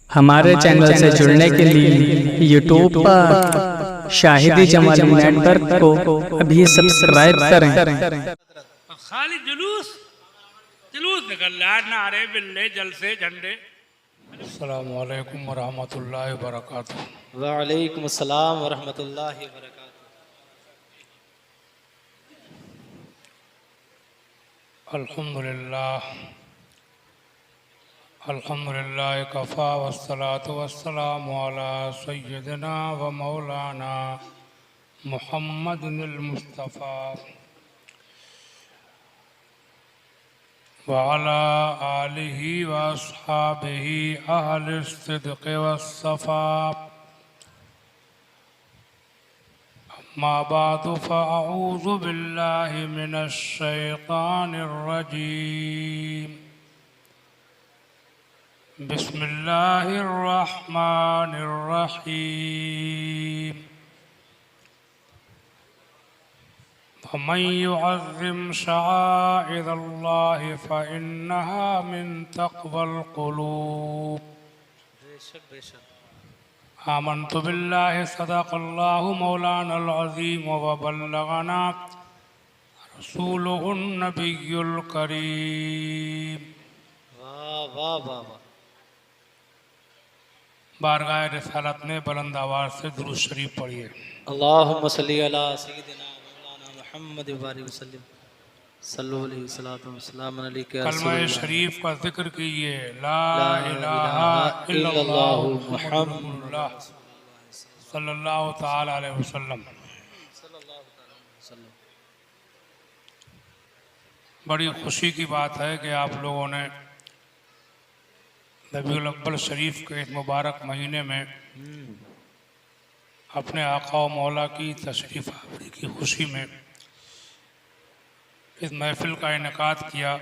हमारे चैनल से जुड़ने के लिए यूट्यूब पर शाहिदी जमाली नेटवर्क को अभी सब्सक्राइब करें। खाली जुलूस जुलूस निकल रहा है, नारे बिल्ले जलसे झंडे। अस्सलामु अलैकुम वरहमतुल्लाहि वबरकातुहू। वालेकुम अस्सलाम वरहमतुल्लाहि वबरकातुहू। अल्हम्दुलिल्लाह अल्हम्दुलिल्लाह कफ़ा वस्सलातु वस्सलामु अला सय्यिदिना व मौलाना मुहम्मदिल मुस्तफ़ा व अला आलिहि व अस्हाबिहि अहलिस सिद्क़ वस्सफ़ा। अम्मा बादु फ़अऊज़ु बिल्लाहि मिनश शैतानिर रजीम। बिस्मिल्लाहिर्रहमानिर्रहीम। वमन युअज़्ज़िम शआइरल्लाहि फ़इन्नहा मिन तक़वल क़ुलूब। बेशक आमन्तु बिल्लाहि सदक़ल्लाहु मौलानल अज़ीम व बल्लगना रसूलुहुन नबियुल करीम। वाह वाह वाह वाह। बारगाह रिसालत में बुलंद आवाज़ से दुरूद शरीफ पढ़िए। अल्लाहुम्मा सल्ली अला सय्यिदिना मौलाना मुहम्मद व बारिक वसल्लम सल्लल्लाहु अलैहि वसल्लम अलैका कलमा रसूलुल्लाह। शरीफ का जिक्र कीजिए, ला ला इलाहा इलाहा इल्लल्लाह इल्लल्लाहु मुहम्मदुर मुहम्मदुर रसूलुल्लाह सल्लल्लाहु ताला अलैहि वसल्लम। वसल्लम। बड़ी खुशी की बात है कि आप लोगों ने रबीउल अव्वल शरीफ के इस मुबारक महीने में अपने आका व मौला की तशरीफ़ आवरी की खुशी में इस महफिल का इनेकाद किया।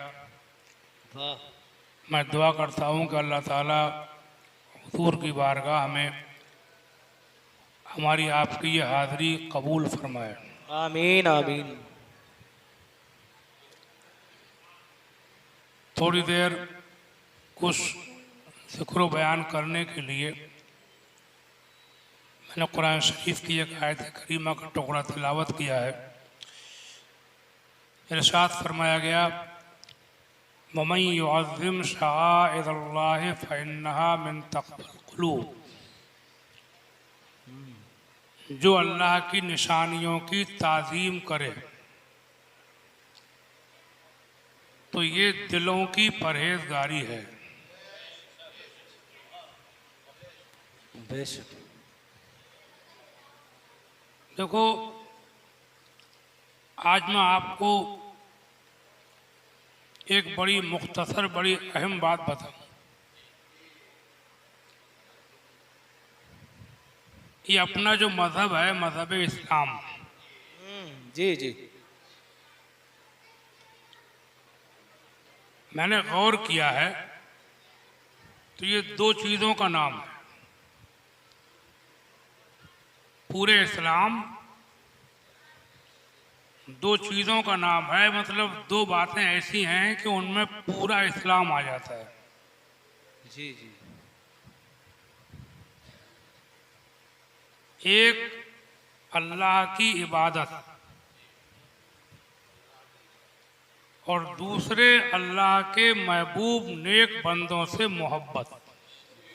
वाह मैं दुआ करता हूँ कि अल्लाह ताला हुजूर की बारगाह में हमारी आपकी ये हाज़री कबूल फरमाए। आमीन आमीन। थोड़ी देर कुछ ज़िक्र बयान करने के लिए मैंने कुरान शरीफ की एक आयत करीमा का टुकड़ा तिलावत किया है। इरशाद फरमाया गया, वमन युअज़्ज़िम शआइरल्लाहि फ़इन्नहा मिन तक़वल क़ुलूब। जो अल्लाह की निशानियों की ताज़ीम करे तो ये दिलों की परहेजगारी है। बेशक देखो, आज मैं आपको एक बड़ी मुख्तसर बड़ी अहम बात बताऊं। ये अपना जो मज़हब है, मज़हब इस्लाम, जी जी मैंने गौर किया है तो ये दो चीज़ों का नाम है। पूरे इस्लाम दो चीज़ों का नाम है, मतलब दो बातें ऐसी हैं कि उनमें पूरा इस्लाम आ जाता है। जी जी। एक अल्लाह की इबादत और दूसरे अल्लाह के महबूब नेक बंदों से मोहब्बत।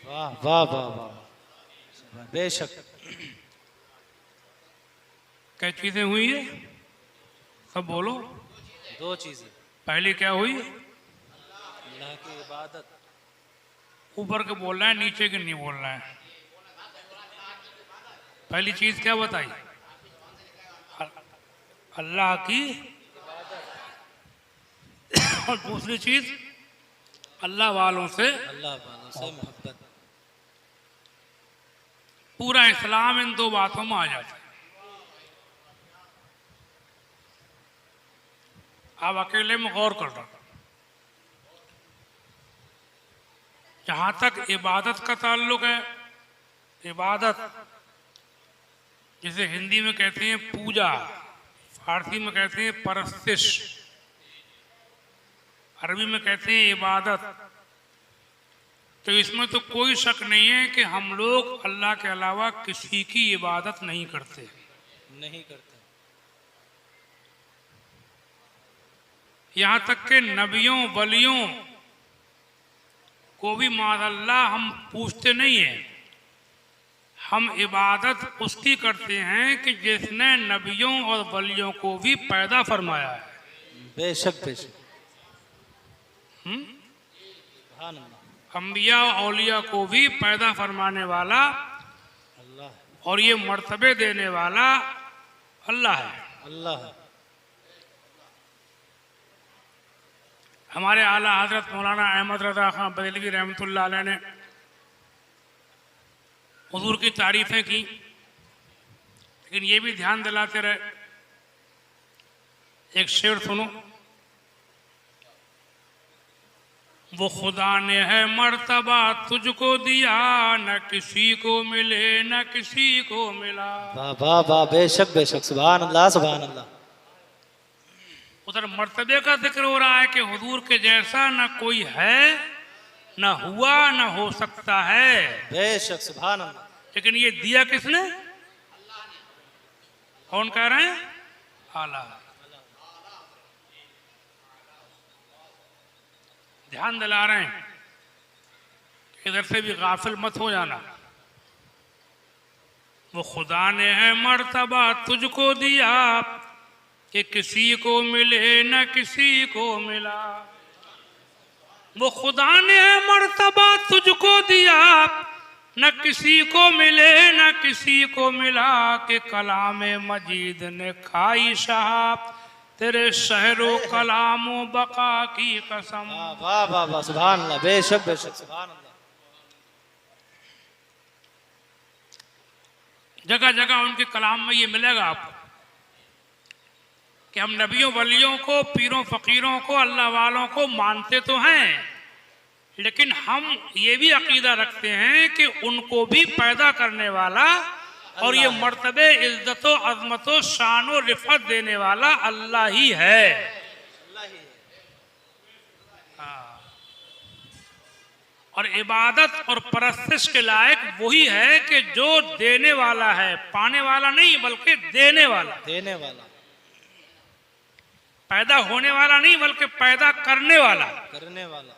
वाह वाह वाह वाह। बेशक क्या चीज़ें हुई है, सब बोलो। दो चीजें। पहली क्या हुई? अल्लाह की इबादत। ऊपर के बोल रहे हैं, नीचे के नहीं बोल रहे हैं। पहली चीज़ क्या बताई? अल्लाह की। और दूसरी चीज़ अल्लाह वालों से। अल्लाह वालों से मोहब्बत। पूरा इस्लाम इन दो बातों में आ जाता है। आप अकेले में गौर कर रहा। जहाँ तक इबादत का ताल्लुक है, इबादत जिसे हिंदी में कहते हैं पूजा, फारसी में कहते हैं परस्तिश, अरबी में कहते हैं इबादत। तो इसमें तो कोई शक नहीं है कि हम लोग अल्लाह के अलावा किसी की इबादत नहीं करते। नहीं करते। यहाँ तक के नबियों वलियों को भी माज़अल्लाह हम पूछते नहीं हैं। हम इबादत उसकी करते हैं कि जिसने नबियों और वलियों को भी पैदा फरमाया है। बेशक बेशक। सुभान अल्लाह। अंबिया और औलिया को भी पैदा फरमाने वाला अल्लाह और ये मर्तबे देने वाला अल्लाह है। अल्लाह है। हमारे आला हजरत मौलाना अहमद रज़ा खां बरेलवी रहमतुल्लाह अलैह ने हुजूर की तारीफ़ें की, लेकिन ये भी ध्यान दिलाते रहे। एक शेर सुनो, वो खुदा ने है मर्तबा तुझको दिया, न किसी को मिले न किसी को मिला। वाह वाह वाह, बेशक बेशक, सुभान अल्लाह सुभान अल्लाह। उधर मर्तबे का जिक्र हो रहा है कि हुजूर के जैसा न कोई है, न हुआ न हो सकता है। बेशक सुभान अल्लाह। लेकिन ये दिया किसने? कौन कह रहे हैं? आला। ध्यान दिला रहे हैं, इधर से भी गाफिल मत हो जाना। वो खुदा ने है मर्तबा तुझको दिया कि किसी को मिले न किसी को मिला। वो खुदा ने है मर्तबा तुझको दिया, न किसी को मिले न किसी को मिला। कि कलाम मजीद ने खाई शहाब तेरे शहरों कलामो बका की कसम। वाह वाह वाह, सुभान अल्लाह, बेशक बेशक, सुभान अल्लाह। जगह जगह उनके कलाम में ये मिलेगा आपको कि हम नबियों वलियों को, पीरों फकीरों को, अल्लाह वालों को मानते तो हैं, लेकिन हम ये भी अकीदा रखते हैं कि उनको भी पैदा करने वाला और ये मर्तबे इज्जत अजमत शान और रिफत देने वाला अल्लाह ही है। हाँ। और इबादत और परस्तिश के लायक वही है कि जो देने वाला है, पाने वाला नहीं बल्कि देने वाला। देने वाला, पैदा होने वाला नहीं बल्कि पैदा करने वाला। करने वाला।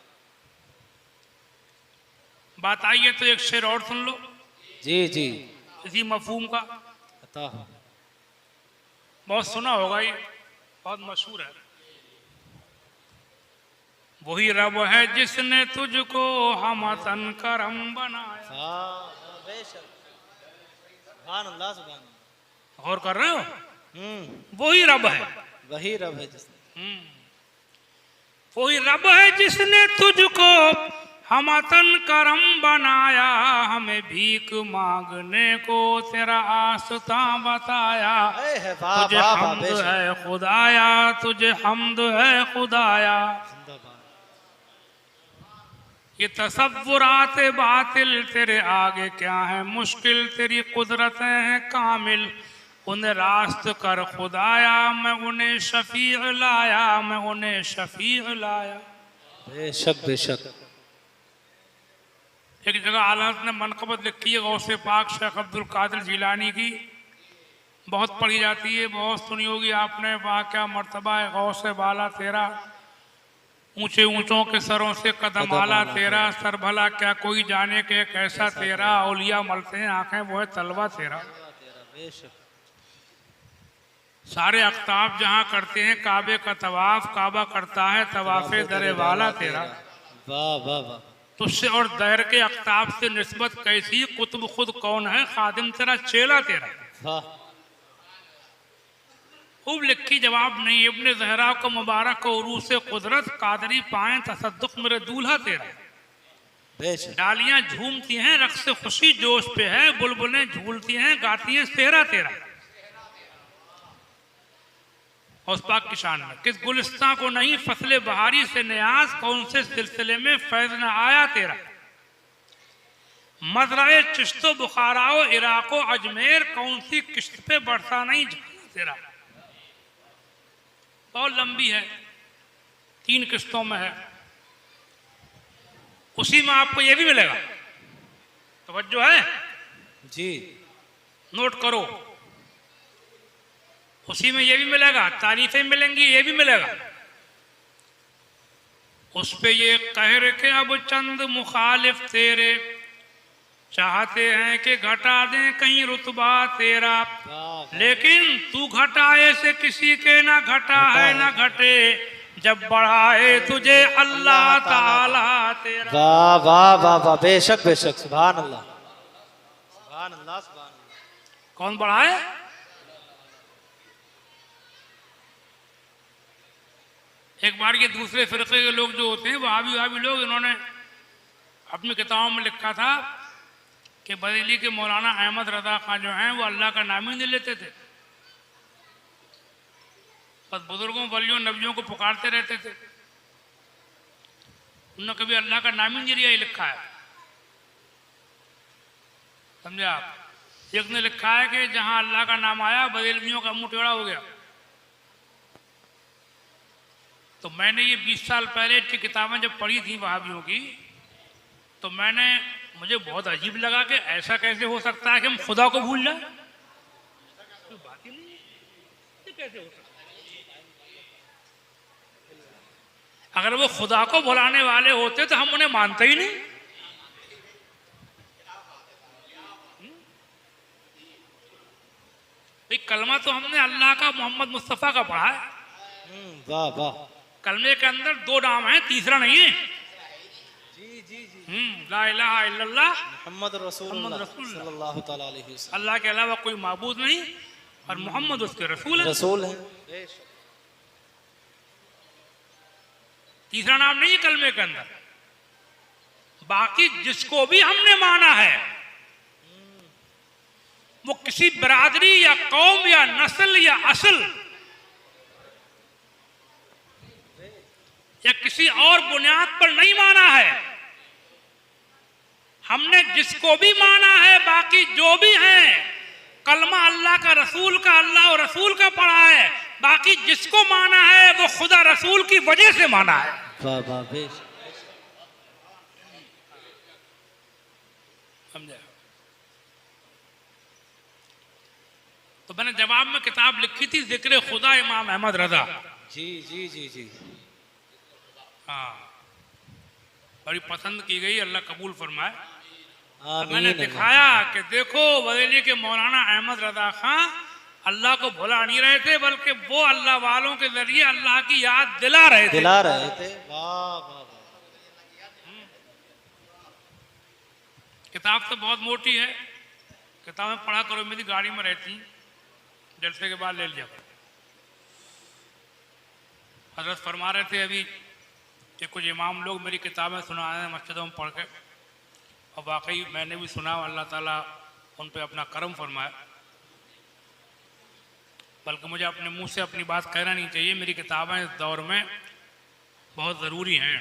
बात आई है तो एक शेर और सुन लो जी जी, इसी मफहूम का। अता हो। बहुत सुना होगा, ये बहुत मशहूर है। वही रब है जिसने तुझको हमतन करम बनाया। बेशक, सुभान अल्लाह सुभान अल्लाह। गौर कर रहे हो? वही रब है, वही रब है जिसने, वही रब है जिसने तुझको हमतन करम बनाया। हमें भीख मांगने को तेरा आस्था बताया। तुझे हम्द है खुदाया, तुझे हम्द है खुदाया। ये तसव्वुरात बातिल तेरे आगे क्या है मुश्किल, तेरी कुदरतें हैं कामिल। उन्हें रास्त कर खुदाया, मैं उन्हें शफीअ लाया, मैं उन्हें शफीअ लाया। बेशक बेशक। एक जगह आलत ने मनक़बत लिखी है गौसे पाक शेख अब्दुल कादिर जिलानी की, बहुत पढ़ी जाती है, बहुत सुनी होगी आपने। वाक़या मर्तबा है गौसे बाला तेरा, ऊंचे ऊंचों के सरों से कदम आला तेरा। सर भला क्या कोई जाने के कैसा तेरा, औलिया मलते हैं आंखें वो है तलवा तेरा। सारे अख्ताब जहाँ करते हैं काबे का तवाफ, काबा करता है तवाफे दरे वाला तेरा। वाह वाह वाह। तुझसे और दहर के अख्ताब से निस्बत कैसी, कुतुब खुद कौन है, खादिम तेरा चेला तेरा। वाह। खूब लिखी, जवाब नहीं। इब्ने ज़हरा को मुबारक को उरूस कुदरत, कादरी पाएं तसद्दुक मेरे दूल्हा तेरा। डालियां झूमती हैं रक्स खुशी जोश पे है, बुलबुलें झूलती हैं गाती हैं सेहरा तेरा। उस पाक की शान में किस गुलिस्तां को नहीं फसले बहारी से न्याज, कौन से सिलसिले में फैज न आया तेरा। मजराए चिश्तो बुखाराओ इराको अजमेर, कौन सी किश्त पे बरसा नहीं झाला तेरा। बहुत लंबी है, 3 किस्तों में है। उसी में आपको ये भी मिलेगा। तवज्जो है जी। नोट करो, उसी में ये भी मिलेगा, तारीफें मिलेंगी, ये भी मिलेगा। उस पे ये कह रखे अब चंद मुखालिफ तेरे चाहते हैं कि घटा दें कहीं रुतबा तेरा, लेकिन तू घटाए से किसी के ना घटा है ना घटे, जब बढ़ाए तुझे अल्लाह ताला तेरा। वाह वाह वाह वाह, बेशक बेशक, सुभान अल्लाह सुभान अल्लाह सुभान अल्लाह। कौन बढ़ाए? एक बार ये दूसरे फिरके के लोग जो होते हैं वहाबी लोग, इन्होंने अपनी किताबों में लिखा था कि बरेली के मौलाना अहमद रजा खां जो हैं वो अल्लाह का नाम ही नहीं लेते थे, बस बुजुर्गों वलियों नबियों को पुकारते रहते थे। उन्होंने कभी अल्लाह का नाम ही नहीं लिया, ये लिखा है, समझे आप। एक ने लिखा है कि जहां अल्लाह का नाम आया बरेलवियों का मुंह टेढ़ा हो गया। तो मैंने ये 20 साल पहले की किताबें जब पढ़ी थी वहाबियों की, तो मुझे बहुत अजीब लगा कि ऐसा कैसे हो सकता है कि हम खुदा को भूल जाए, कोई बात ही नहीं, ये कैसे हो सकता है? अगर वो खुदा को भुलाने वाले होते तो हम उन्हें मानते ही नहीं। भाई कलमा तो हमने अल्लाह का मोहम्मद मुस्तफ़ा का पढ़ा है। वाह वाह। कलमे के अंदर 2 नाम है, तीसरा नहीं है। जी जी जी। ला इलाहा इल्लल्लाह मोहम्मद रसूलुल्लाह सल्लल्लाहु तआला अलैहि वसल्लम। अल्लाह के अलावा कोई माबूद नहीं और मोहम्मद उसके रसूल है। रसूल है। तीसरा नाम नहीं है कलमे के अंदर। बाकी जिसको भी हमने माना है वो किसी बिरादरी या कौम या नस्ल या असल या किसी और बुनियाद पर नहीं माना है। हमने जिसको भी माना है, बाकी जो भी हैं, कलमा अल्लाह का रसूल का, अल्लाह और रसूल का पढ़ा है। बाकी जिसको माना है वो खुदा रसूल की वजह से माना है। वाह वाह बेशक। समझे? तो मैंने जवाब में किताब लिखी थी जिक्र खुदा इमाम अहमद रजा। जी जी जी जी। हाँ, बड़ी पसंद की गई, अल्लाह कबूल फरमाए। आमीन। मैंने दिखाया कि देखो बरेली के मौलाना अहमद रजा खां अल्लाह को भुला नहीं रहे थे, बल्कि वो अल्लाह वालों के जरिए अल्लाह की याद दिला रहे थे। वाह वाह। किताब तो बहुत मोटी है, किताबें पढ़ा करो, मेरी गाड़ी में रहती, जलसे के बाद ले लिया करो। हजरत फरमा रहे थे अभी कि कुछ इमाम लोग मेरी किताबें सुना रहे हैं मस्जिदों में पढ़ के, और वाकई मैंने भी सुना, अल्लाह ताला उन पे अपना करम फरमाए। बल्कि मुझे अपने मुंह से अपनी बात कहना नहीं चाहिए, मेरी किताबें इस दौर में बहुत ज़रूरी हैं।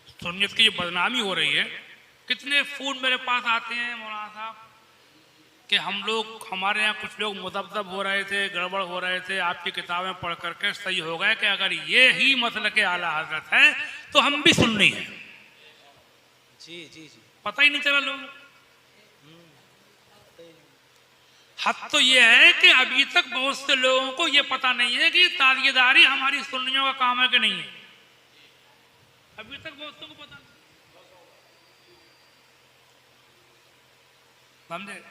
सुन्नियत की जो बदनामी हो रही है, कितने फ़ोन मेरे पास आते हैं मौलाना साहब कि हमारे यहाँ कुछ लोग मुदब्दब हो रहे थे, गड़बड़ हो रहे थे, आपकी किताबें पढ़ करके सही हो गए कि अगर ये ही मतलब के आला हजरत है तो हम भी सुन्नी हैं। जी जी जी। पता ही नहीं चला लोगों को। हद तो ये है कि अभी तक बहुत से लोगों को ये पता नहीं है कि तालियेदारी हमारी सुन्नियों का काम है कि नहीं है। अभी तक बहुत को पता नहीं, समझे?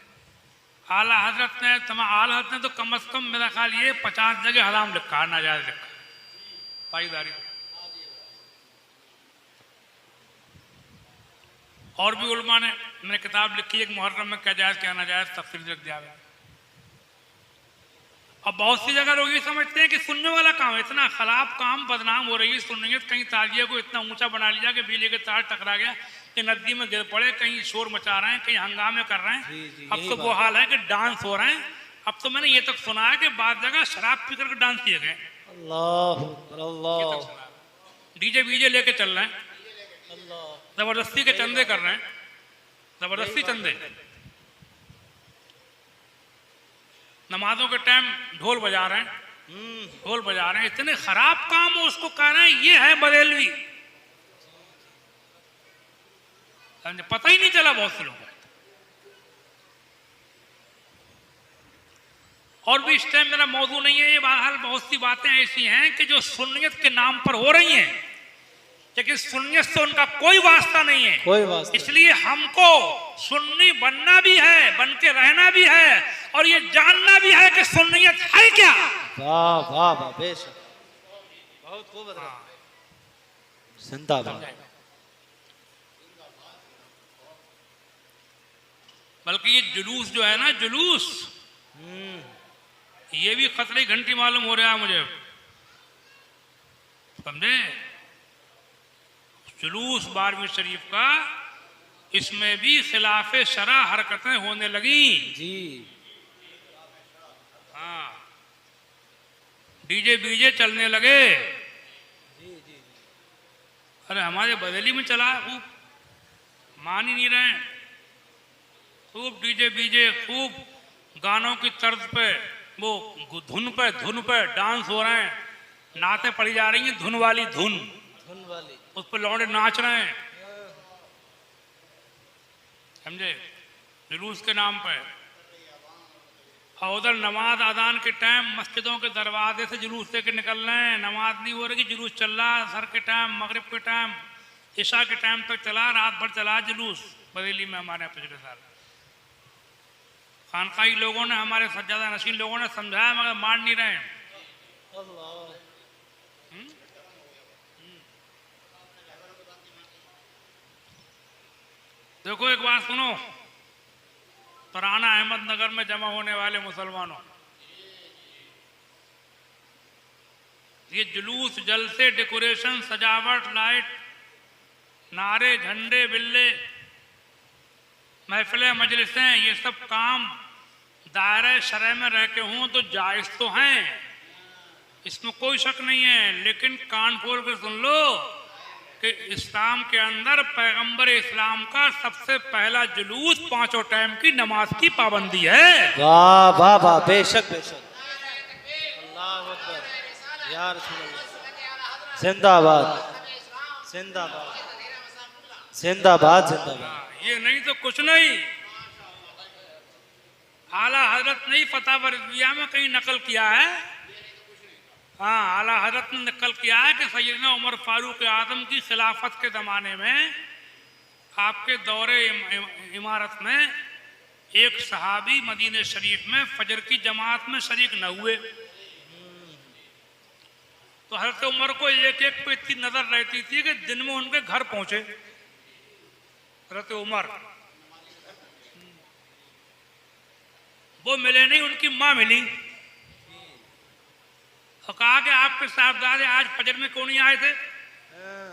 आला हजरत ने तो कम से कम मेरा ख्याल ये 50 जगह हराम लिखा है, नाजायज लिखा पाईदारी। और भी उलमा ने, मैंने किताब लिखी एक मुहर्रम में क्या जायज क्या नाजायज तफसील लिख दिया है। अब बहुत सी जगह लोग ये समझते हैं कि सुनने वाला काम, इतना खराब काम, बदनाम हो रही है सुन्नियत, कहीं ताजिए को इतना ऊंचा बना लिया कि बिजली के तार टकरा गया, कि नदी में गिर पड़े, कहीं शोर मचा रहे हैं, कहीं हंगामे कर रहे हैं। अब तो वो हाल है कि डांस हो रहे हैं। अब तो मैंने ये तक सुना है कि बाद जगह शराब पी करके डांस किए गए। डीजे बीजे लेके चल रहे हैं, जबरदस्ती के चंदे कर रहे हैं, जबरदस्ती चंदे। नमाजों के टाइम ढोल बजा रहे हैं, ढोल बजा रहे हैं। इतने खराब काम हो, उसको कह रहे हैं ये है बरेलवी। समझे, पता ही नहीं चला बहुत से लोगों को। और भी इस टाइम मेरा मौजू नहीं है ये, बहरहाल बहुत सी बातें ऐसी हैं कि जो सुन्नियत के नाम पर हो रही हैं, लेकिन सुन्नियत से उनका कोई वास्ता नहीं है। कोई वास्ता। इसलिए हमको सुन्नी बनना भी है, बन के रहना भी है, और ये जानना भी है कि सुन्नियत है क्या। वाह वाह वाह, बेशक, बहुत खूब बता। जिंदाबाद। बल्कि ये जुलूस जो है ना, जुलूस, ये भी खतरे की घंटी मालूम हो रहा है मुझे, समझे। जुलूस 12वीं शरीफ का, इसमें भी खिलाफे शरा हरकतें होने लगी जी। हाँ, डीजे बीजे चलने लगे। अरे हमारे बरेली में चला खूब, मान ही नहीं रहे, खूब डीजे बीजे, खूब गानों की तर्ज पे, वो धुन पे डांस हो रहे हैं, नाते पड़ी जा रही हैं, धुन वाली धुन वाली, उस पर लौंडे नाच रहे हैं, समझे, जुलूस के नाम पे। और उधर नमाज अदान के टाइम मस्जिदों के दरवाजे से जुलूस लेके निकल रहे हैं, नमाज नहीं हो रही, जुलूस चल रहा है, सर के टाइम, मगरिब के टाइम, ईशा के टाइम तक चला, रात भर चला जुलूस बरेली में हमारे पिछले साल। खानकाई लोगों ने, हमारे सज्जादा नशीन लोगों ने समझाया, मगर मान नहीं रहे। देखो एक बात सुनो, पुराना अहमदनगर में जमा होने वाले मुसलमानों, ये जुलूस, जलसे, डेकोरेशन, सजावट, लाइट, नारे, झंडे, बिल्ले, महफिलें, मजलिसें, ये सब काम दायरे शरअ में रह के हों तो जायज़ तो हैं, इसमें कोई शक नहीं है। लेकिन कान खोल कर सुन लो कि इस्लाम के अंदर पैगंबर इस्लाम का सबसे पहला जुलूस 5 टाइम की नमाज की पाबंदी है। वाह वाह वाह, बेशक बेशक, अल्लाह अकबर, या रसूल अल्लाह, जिंदाबाद जिंदाबाद जिंदाबाद जिंदाबाद। ये नहीं तो कुछ नहीं। आला हजरत ने फतवा रिज़विया में कहीं नकल किया है, हाँ, आला हजरत ने नकल किया है कि सैयदना उमर फारूक आजम की खिलाफत के ज़माने में आपके दौरे इमारत में एक सहाबी मदीने शरीफ में फजर की जमात में शरीक न हुए, तो हजरत उमर को एक एक पे इतनी नजर रहती थी कि दिन में उनके घर पहुंचे। हजरत उमर वो मिले नहीं, उनकी माँ मिली और कहा कि आपके साहबजादे आज फजर में क्यों नहीं आए थे।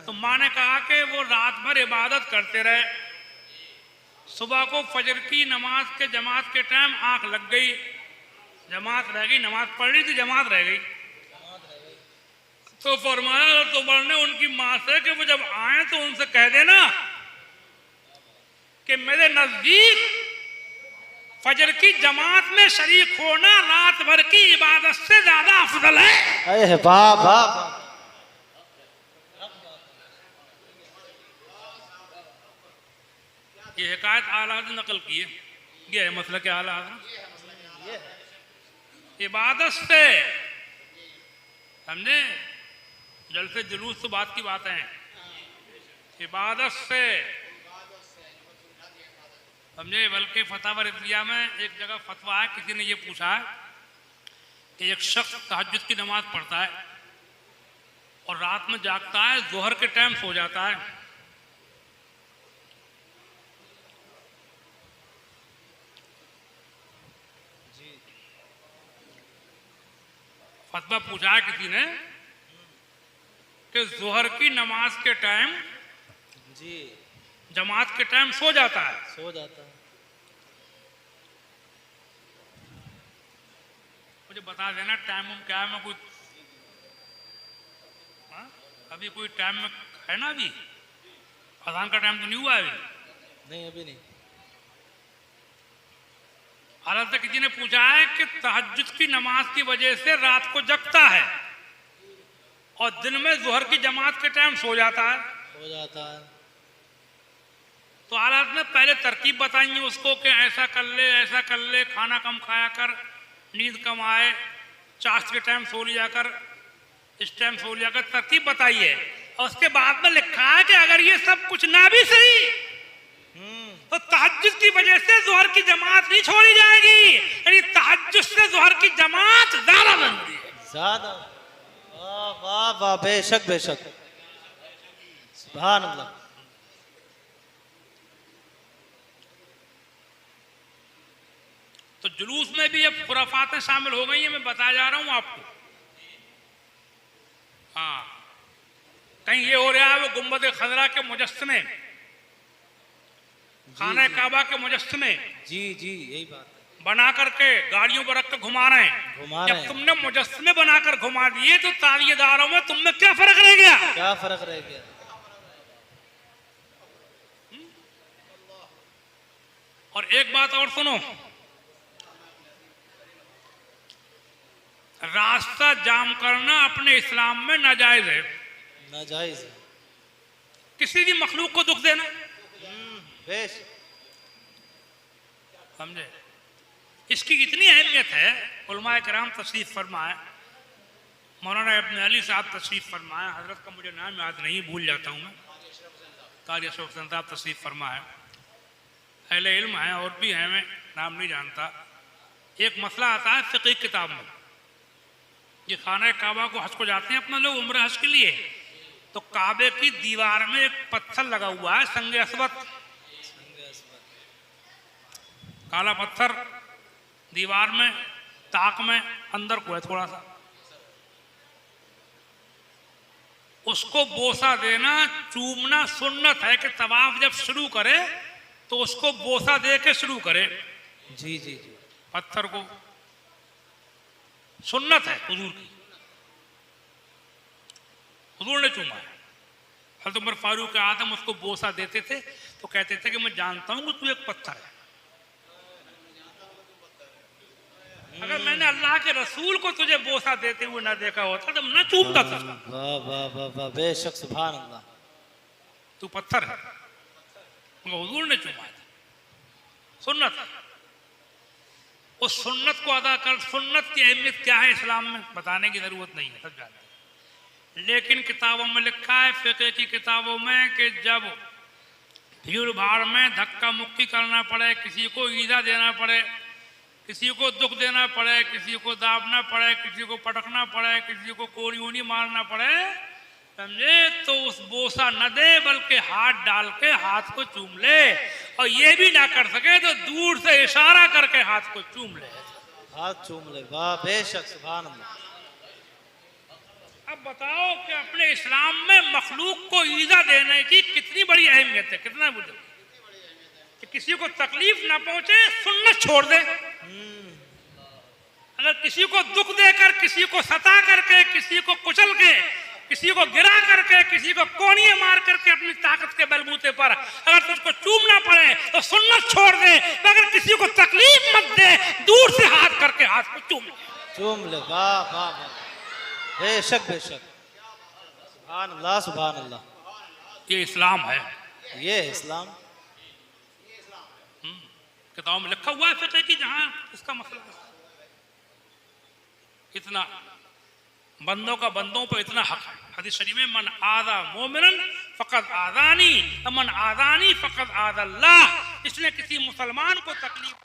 तो माँ ने कहा कि वो रात भर इबादत करते रहे, सुबह को फजर की नमाज के जमात के टाइम आंख लग गई, जमात रह गई, नमाज पढ़ रही थी, जमात रह गई। तो फरमाया तो उमर ने उनकी माँ से कि वो जब आए तो उनसे कह देना कि मेरे नजदीक फजर की जमात में शरीक होना रात भर की इबादत से ज्यादा अफजल है। अरे वाह वाह, ये हिकायत आला हज़रत नकल की है, ये है मसला के आला हज़रत, इबादत से, समझे, जलसे जुलूस तो बात की बातें हैं, इबादत से, समझे। बल्कि फतवा रिज़विया में एक जगह फतवा है, किसी ने ये पूछा है कि एक शख्स तहज्जुद की नमाज पढ़ता है और रात में जागता है, जोहर के टाइम सो जाता है, फतवा पूछा है किसी ने कि जोहर की नमाज के टाइम जी, जमात के टाइम सो जाता है, सो जाता है। मुझे बता देना टाइम क्या है, मैं कोई अभी कोई टाइम में है ना, अभी अज़ान का टाइम तो नहीं हुआ अभी, नहीं अभी नहीं। हालत से किसी ने पूछा है कि तहज्जुद की नमाज की वजह से रात को जगता है और दिन में जोहर की जमात के टाइम सो जाता है, हो जाता है। तो तो हालात में पहले तरकीब बताएंगे उसको कि ऐसा कर ले, खाना कम खाया कर, नींद कम आए, चार्ज के टाइम सो लिया कर, इस टाइम सो लिया कर, तरकीब बताइए। और उसके बाद में लिखा है कि अगर ये सब कुछ ना भी सही तो तहज्जुद की वजह से ज़ोहर की जमात नहीं छोड़ी जाएगी, यानी तहज्जुद से ज़ोहर की जमात ज्यादा बनती है। ज्यादा। वाह वाह वाह, बेशक बेशक, सुभान अल्लाह। तो जुलूस में भी अब खुराफातें शामिल हो गई हैं, मैं बता जा रहा हूं आपको। हाँ, कहीं ये हो रहा है वो गुंबद खजरा के मुजस्समे, खाने काबा के मुजस्समे जी जी, यही बात है। बना करके गाड़ियों पर रख कर घुमा रहे हैं। जब तुमने मुजस्समे बनाकर घुमा दिए तो तालियेदारों में तुम में क्या फर्क रह गया? क्या फर्क रह गया? और एक बात और सुनो, रास्ता जाम करना अपने इस्लाम में नाजायज है। नाजायज है। किसी भी मखलूक को दुख देना, बेश, समझे? इसकी इतनी अहमियत है, उलमाए कराम तशरीफ फरमाए, मौलाना इब्न अली साहब तशरीफ फरमाए, हजरत का मुझे नाम याद नहीं, भूल जाता हूँ मैं, कारी अशोक साहब तशरीफ फरमाए, अहले इल्म हैं और भी हैं, मैं नाम नहीं जानता। एक मसला आता है फ़िक़ह किताब में, ये खाना काबा को हज को जाते हैं अपना लोग उम्र हज के लिए, तो काबे की दीवार में एक पत्थर लगा हुआ है, संगे अस्वद, काला पत्थर दीवार में, ताक में, अंदर को है थोड़ा सा, उसको बोसा देना, चूमना सुन्नत है कि तवाफ जब शुरू करे तो उसको बोसा दे के शुरू करे। जी जी जी, पत्थर को सुन्नत है हुजूर की, हुजूर ने चूमा है। हज़रत उमर फारूक आदम उसको बोसा देते थे तो कहते थे कि मैं जानता हूं कि तू एक पत्थर है, अगर मैंने अल्लाह के रसूल को तुझे बोसा देते हुए ना देखा होता तो न चूमता था। वाह वाह वाह वाह, बेशक, सुभान अल्लाह। तू पत्थर है, हुजूर ने चूमा था, सुन्नत है। उस सुन्नत को अदा कर, सुन्नत की अहमियत क्या है इस्लाम में बताने की जरूरत नहीं है, सब जानते हैं। लेकिन किताबों में लिखा है, फ़िक़ह की किताबों में, कि जब भीड़ भाड़ में धक्का मुक्की करना पड़े, किसी को ईजा देना पड़े, किसी को दुख देना पड़े, किसी को दाबना पड़े, किसी को पटकना पड़े, किसी को कोरी ऊनी मारना पड़े, समझे, तो उस बोसा न दे बल्कि हाथ डाल के हाथ को चूम ले, और ये भी ना कर सके तो दूर से इशारा करके हाथ को चूम ले, हाथ चूम ले। वाह, बेशक, सुभान अल्लाह। अब बताओ कि अपने इस्लाम में मखलूक को ईजा देने की कितनी बड़ी अहमियत है, कितना बुद्ध कि किसी को तकलीफ ना पहुंचे, सुन्नत छोड़ दे। अगर किसी को दुख देकर, किसी को सता करके, किसी को कुचल के, किसी को गिरा करके, किसी को कोनिए मार करके अपनी ताकत के बलबूते पर अगर तुझको चूमना पड़े तो सुन्नत छोड़ दे, अगर किसी को तकलीफ मत दे, दूर से हाथ करके हाथ को चूम ले, चूम ले। वाह वाह वाह, बेशक बेशक, सुभान अल्लाह सुभान अल्लाह। ये इस्लाम है, ये इस्लाम। किताब में लिखा हुआ है फ़िक़ह की, जहां इसका मसला है। इतना बंदों का बंदों पर इतना हक है। हदीस शरीफ में, मन आदा मोमिनन फ़क़द आदानी, मन आदानी फ़क़द आदल्लाह, इसने किसी मुसलमान को तकलीफ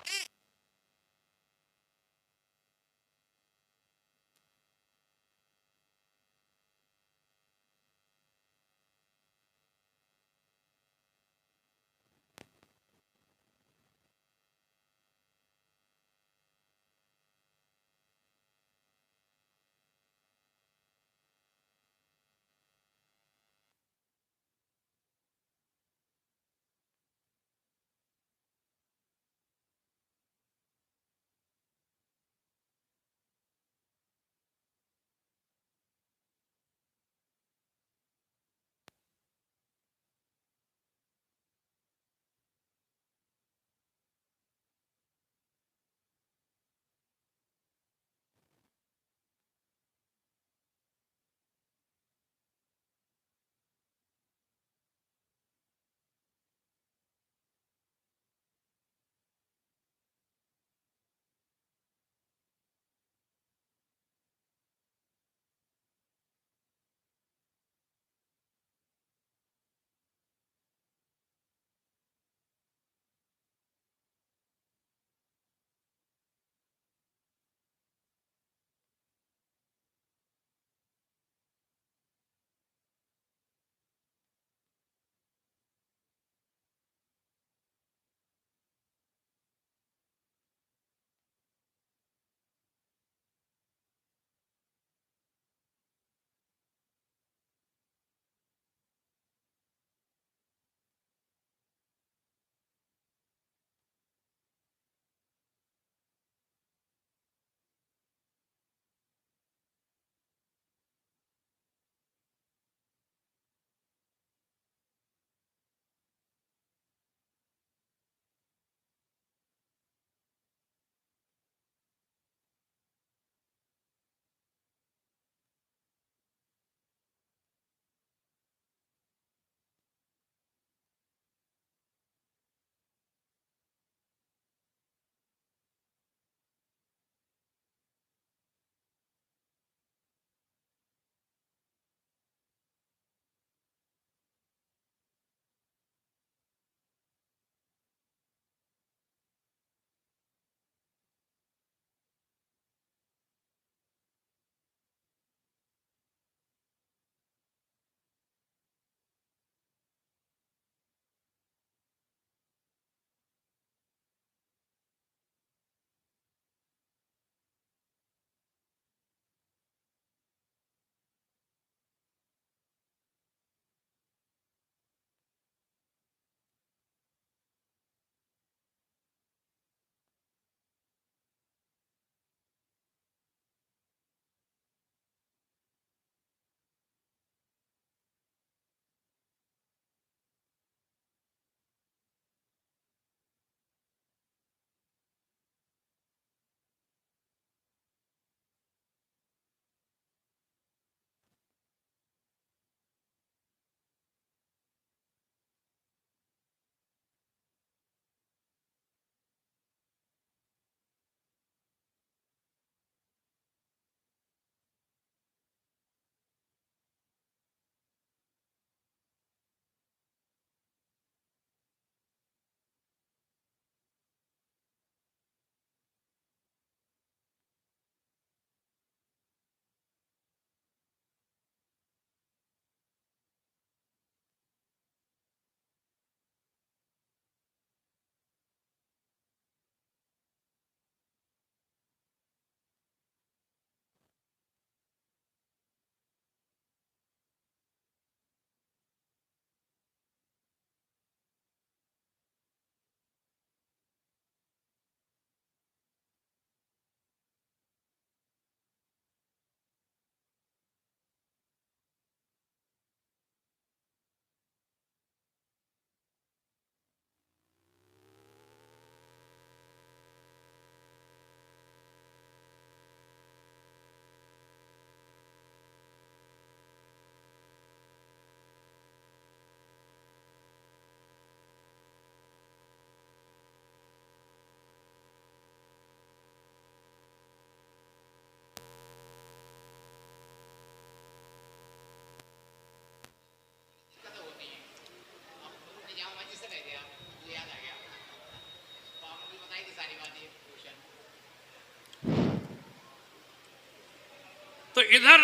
तो इधर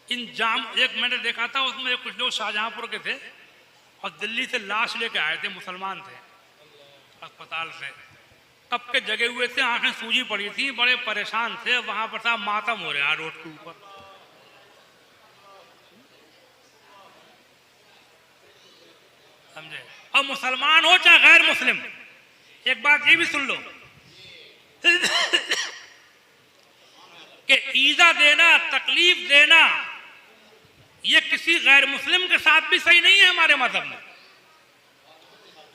एक मैंने देखा था, उसमें कुछ लोग शाहजहांपुर के थे और दिल्ली से लाश लेके आए थे, मुसलमान थे, अस्पताल से कब के जगे हुए थे, आंखें सूजी पड़ी थी, बड़े परेशान थे। वहां पर था मातम हो रहा रोड के ऊपर। समझे? और मुसलमान हो चाहे गैर मुस्लिम, एक बात ये भी सुन लो कि ईजा देना, तकलीफ देना, ये किसी गैर मुस्लिम के साथ भी सही नहीं है हमारे मजहब में।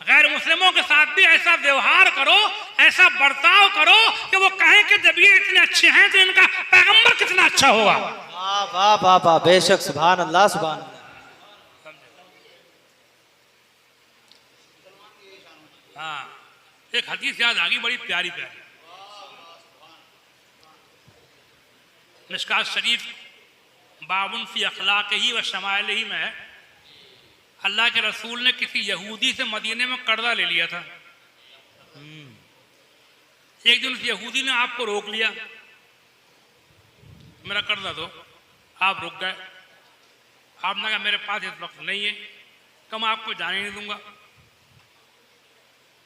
गैर मुस्लिमों के साथ भी ऐसा व्यवहार करो, ऐसा बर्ताव करो कि वो कहें कि जब ये इतने अच्छे हैं तो इनका पैगंबर कितना अच्छा होगा। वाह वाह वाह वाह, बेशक, सुभान अल्लाह सुभान अल्लाह। हाँ, एक हदीस याद आ गई, बड़ी प्यारी प्यारी। मिशकात शरीफ बाबुन फी अखलाक ही व शमाइल ही में है, अल्लाह के रसूल ने किसी यहूदी से मदीने में कर्जा ले लिया था। एक दिन उस यहूदी ने आपको रोक लिया, मेरा कर्जा दो। आप रुक गए। आपने कहा मेरे पास इस वक्त नहीं है, कम आपको जाने नहीं दूंगा।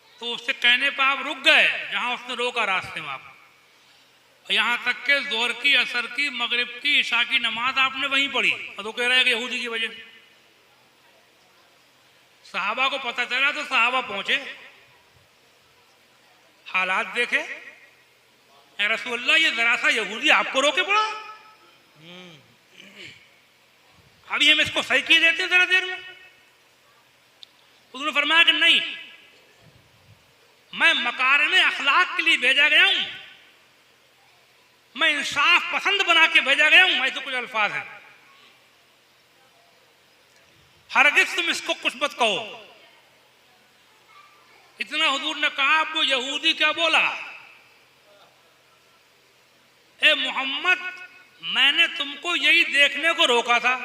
तो उससे कहने पर आप रुक गए जहां उसने रोका रास्ते में। आप यहां तक के जोहर की, असर की, मगरिब की, इशा की नमाज आपने वहीं पढ़ी, और तो कह रहा है कि यहूदी की वजह। सहाबा को पता चला तो सहाबा पहुंचे, हालात देखे, रसूलुल्लाह ये जरा सा यहूदी आपको रोके पड़ा, अभी हम इसको सही किए देते हैं जरा देर में। उन्होंने फरमाया कि नहीं, मैं मकारिम अखलाक के लिए भेजा गया हूं, मैं इंसाफ पसंद बना के भेजा गया हूं। ऐसे कुछ अल्फाज हैं, हरगिज़ तुम इसको कुछ मत कहो। इतना हुजूर ने कहा, वो यहूदी क्या बोला, ए मोहम्मद, मैंने तुमको यही देखने को रोका था।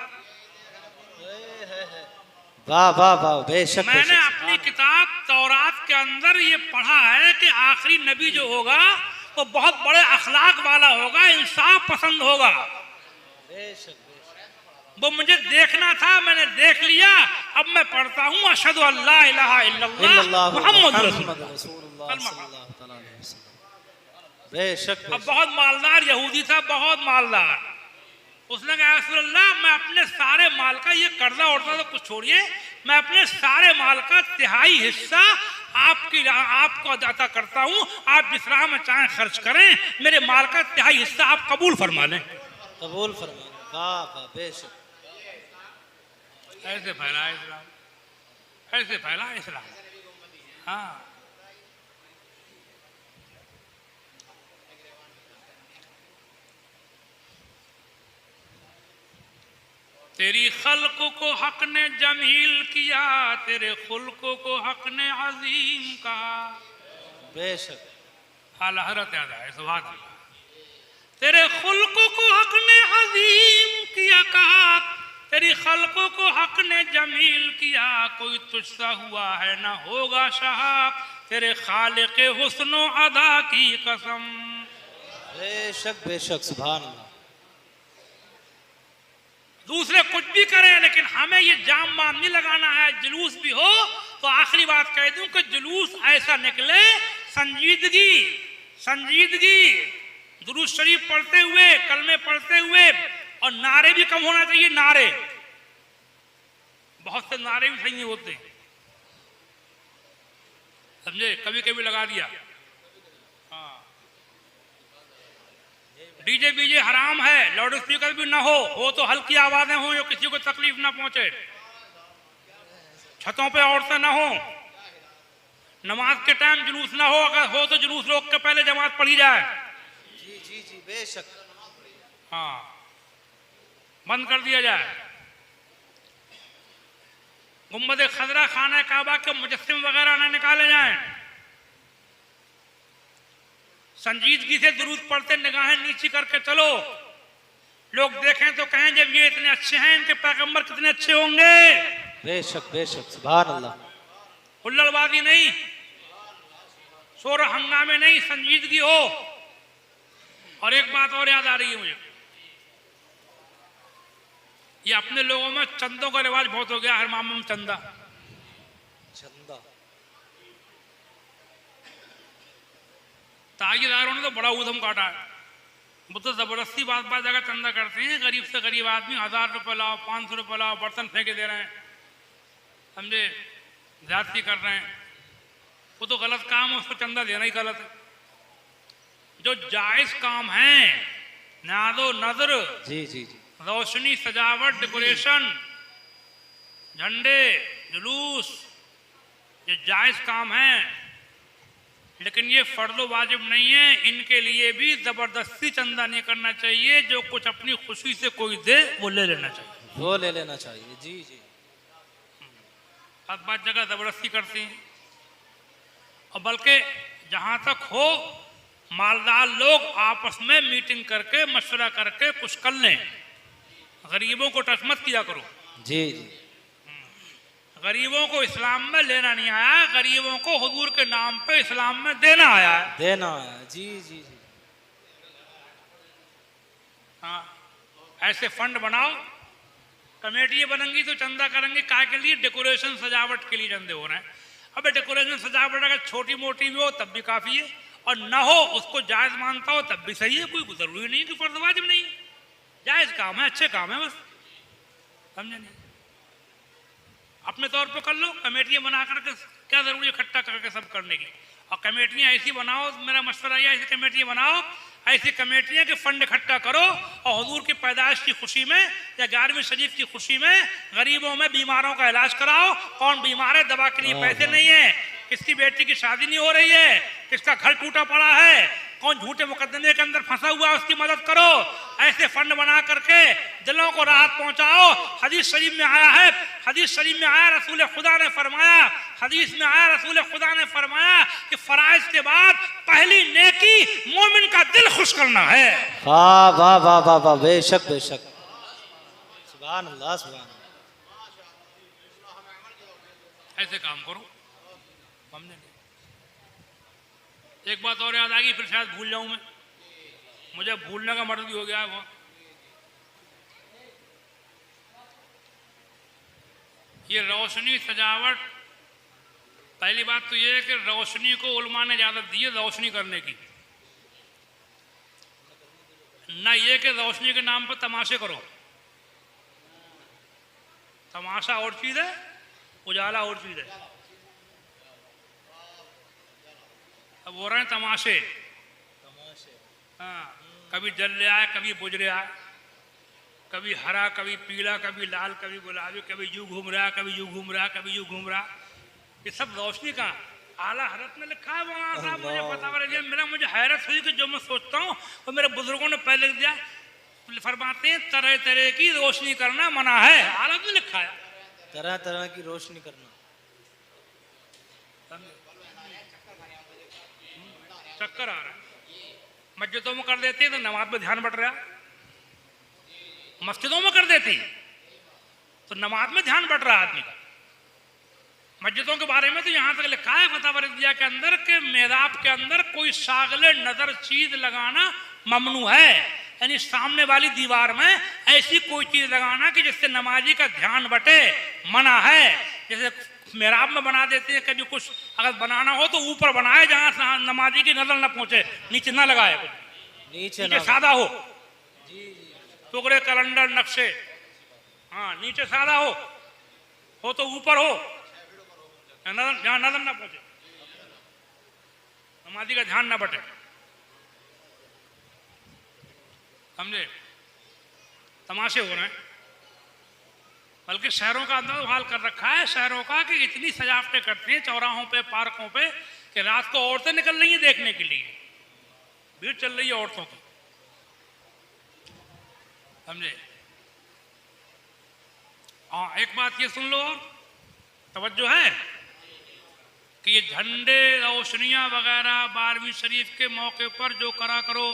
वाह वाह वाह, बेशक। मैंने अपनी किताब तौरात के अंदर ये पढ़ा है कि आखिरी नबी जो होगा वो बहुत बड़े अखलाक वाला होगा, इंसाफ पसंद होगा। वो मुझे देखना था, मैंने देख लिया। अब मैं पढ़ता हूँ अशहदु अल्ला इलाहा इल्लल्लाह मुहम्मद रसूलुल्लाह। बेशक। अब बहुत मालदार यहूदी था, बहुत मालदार। उसने कहा रसूलल्लाह, मैं अपने सारे माल का, ये कर्जा उड़ता तो कुछ छोड़िए, मैं अपने सारे माल का तिहाई हिस्सा आपको अदा करता हूँ। आप जिस राह में चाहें खर्च करें, मेरे माल का तिहाई हिस्सा आप कबूल फरमा लें। कबूल फरमा। वाह वाह, बेशक। ऐसे फैला इस्लाम, ऐसे फैला इस्लाम। हाँ, तेरी खल्क को हक ने जमील किया, तेरे खुल्क को हक ने अजीम कहा। बेशक। आला हज़रत याद आए, सुभान अल्लाह। तेरे खुल्क को हक ने अजीम किया कहा, तेरी खल्क को हक ने जमील किया। कोई तुझसा हुआ है ना होगा शाह, तेरे खालिक हुस्नो अदा की कसम। बेशक बेशक, सुभान अल्लाह। दूसरे कुछ भी करें, लेकिन हमें ये जाम माम नहीं लगाना है। जुलूस भी हो तो आखिरी बात कह दूं कि जुलूस ऐसा निकले, संजीदगी, संजीदगी, दुरूद शरीफ पढ़ते हुए, कलमे पढ़ते हुए, और नारे भी कम होना चाहिए। नारे, बहुत से नारे भी सही नहीं होते, समझे, कभी कभी लगा दिया। हाँ, डीजे बीजे हराम है, लाउड स्पीकर भी ना हो तो हल्की आवाजें हो जो किसी को तकलीफ ना पहुंचे। छतों पे औरतें ना हो, नमाज के टाइम जुलूस ना हो, अगर हो तो जुलूस रोक के पहले जमात पढ़ी जाए। जी जी जी, बेशक। हाँ, बंद कर दिया जाए। गुम्बद खजरा, खाना काबा के मुजस्सिम वगैरह ना निकाले जाएं। संजीदगी से दुरूद पढ़ते निगाहें नीची करके चलो, लोग देखें तो कहें जब ये इतने अच्छे हैं, इनके पैगंबर कितने अच्छे होंगे। बेशक बेशक, सुभान अल्लाह। हुल्लड़बाजी नहीं, शोर हंगामे नहीं, संजीदगी हो। और एक बात और याद आ रही है मुझे, ये अपने लोगों में चंदों का रिवाज बहुत हो गया, हर मामले में चंदा। चंदा तागीदारों ने तो बड़ा ऊधम काटा है। वो तो जबरदस्ती बात बात जगह चंदा करते हैं। गरीब से गरीब आदमी 1000 रुपये लाओ, 500 रुपये लाओ, बर्तन फेंके दे रहे हैं, समझे, ज्यादती कर रहे हैं। वो तो गलत काम है, उसको चंदा देना ही गलत है। जो जायज काम है, नादो नजर, जी जी जी, रोशनी, सजावट, डेकोरेशन, झंडे, जुलूस, ये जायज काम है, लेकिन ये फर्जो वाजिब नहीं है। इनके लिए भी जबरदस्ती चंदा नहीं करना चाहिए। जो कुछ अपनी खुशी से कोई दे वो ले लेना चाहिए, वो ले लेना चाहिए। जी जी, हर बात जगह जबरदस्ती करती हैं। और बल्कि जहां तक हो, मालदार लोग आपस में मीटिंग करके मशवरा करके कुछ कर लें। गरीबों को टच मत किया करो। जी जी, गरीबों को इस्लाम में लेना नहीं आया, गरीबों को हुजूर के नाम पे इस्लाम में देना आया है। देना है। जी जी जी, हाँ, ऐसे फंड बनाओ, कमेटी बनेंगी तो चंदा करेंगे काय के लिए? डेकोरेशन, सजावट के लिए चंदे हो रहे हैं। अबे डेकोरेशन सजावट अगर छोटी मोटी भी हो तब भी काफी है, और ना हो उसको जायज मानता हो तब भी सही है। कोई जरूरी नहीं कि फर्ज वाजिब नहीं है, जायज काम है, अच्छे काम है, बस समझे नहीं। अपने तौर पे कर लो, कमेटियां बना करके क्या जरूरी है इकट्ठा करके सब करने की। और कमेटियां ऐसी बनाओ, मेरा मशवरा यह, ऐसी कमेटियां बनाओ, ऐसी कमेटियां के फंड इकट्ठा करो और हुजूर की पैदाइश की खुशी में या 11वीं शरीफ की खुशी में गरीबों में बीमारों का इलाज कराओ। कौन बीमार है, दवा के लिए पैसे नहीं है, किसकी बेटी की शादी नहीं हो रही है, किसका घर टूटा पड़ा है, कौन झूठे मुकदमे के अंदर फंसा हुआ है, उसकी मदद करो। ऐसे फंड बना करके दिलों को राहत पहुंचाओ। हदीस शरीफ में आया है, हदीस शरीफ में आया, रसूल खुदा ने फरमाया, हदीस में आया, रसूल खुदा ने फरमाया कि फराइज के बाद पहली नेकी मोमिन का दिल खुश करना है। वाह वाह वाह वाह वाह, बेशक बेशक, सुभान अल्लाह सुभान अल्लाह। ऐसे काम करो, समझे नहीं। एक बात और याद आ गई, फिर शायद भूल जाऊं मैं, मुझे भूलने का मर्ज भी हो गया है वो। ये रोशनी, सजावट, पहली बात तो ये है कि रोशनी को उलमा ने इजाजत दी है रोशनी करने की, ना ये कि रोशनी के नाम पर तमाशे करो। तमाशा और चीज है, उजाला और चीज है। अब हो रहे हैं तमाशे, हाँ, कभी जल रहा है, कभी बुझ रहा है, कभी हरा, कभी पीला, कभी लाल, कभी गुलाबी, कभी यूं घूम रहा, कभी यूं घूम रहा, कभी यूं घूम रहा। ये सब रोशनी का आला हजरत में लिखा है वहाँ साहब, मुझे पता है। मेरा मुझे हैरत हुई कि जो मैं सोचता हूँ वो मेरे बुजुर्गों ने पहले लिख दिया। फरमाते हैं तरह तरह की रोशनी करना मना है, आलत में लिखा है, तरह तरह की रोशनी करना। चक्कर आ रहा है। मस्जिदों में कर देते तो नमाज में ध्यान बढ़ रहा, मस्जिदों में कर देती तो नमाज में ध्यान बढ़ रहा आदमी का। मस्जिदों के बारे में तो यहाँ तक लिखा है फतवा रिज़विया के अंदर के मेहराब के अंदर कोई शागले नजर चीज लगाना ममनू है, यानी सामने वाली दीवार में ऐसी कोई चीज लगाना कि जिससे नमाजी का ध्यान बटे, मना है। जैसे मेहराब में बना देते हैं, कभी कुछ अगर बनाना हो तो ऊपर बनाए जहाँ नमाजी की नजर न पहुंचे, नीचे ना लगाए, नीचे सादा हो, टुकड़े कैलेंडर नक्शे, हाँ नीचे सादा हो तो ऊपर हो जहाँ नजर ना पहुंचे, नमाजी का ध्यान ना बटे, समझे। तमाशे हो रहे हैं, बल्कि शहरों का अंदर हाल कर रखा है शहरों का कि इतनी सजावटें करते हैं चौराहों पे, पार्कों पे, कि रात को औरतें निकल रही हैं देखने के लिए, भीड़ चल रही है औरतों की, समझे। हाँ, एक बात ये सुन लो और तवज्जो है कि ये झंडे, रोशनियां वगैरह 12वीं शरीफ के मौके पर जो करा करो,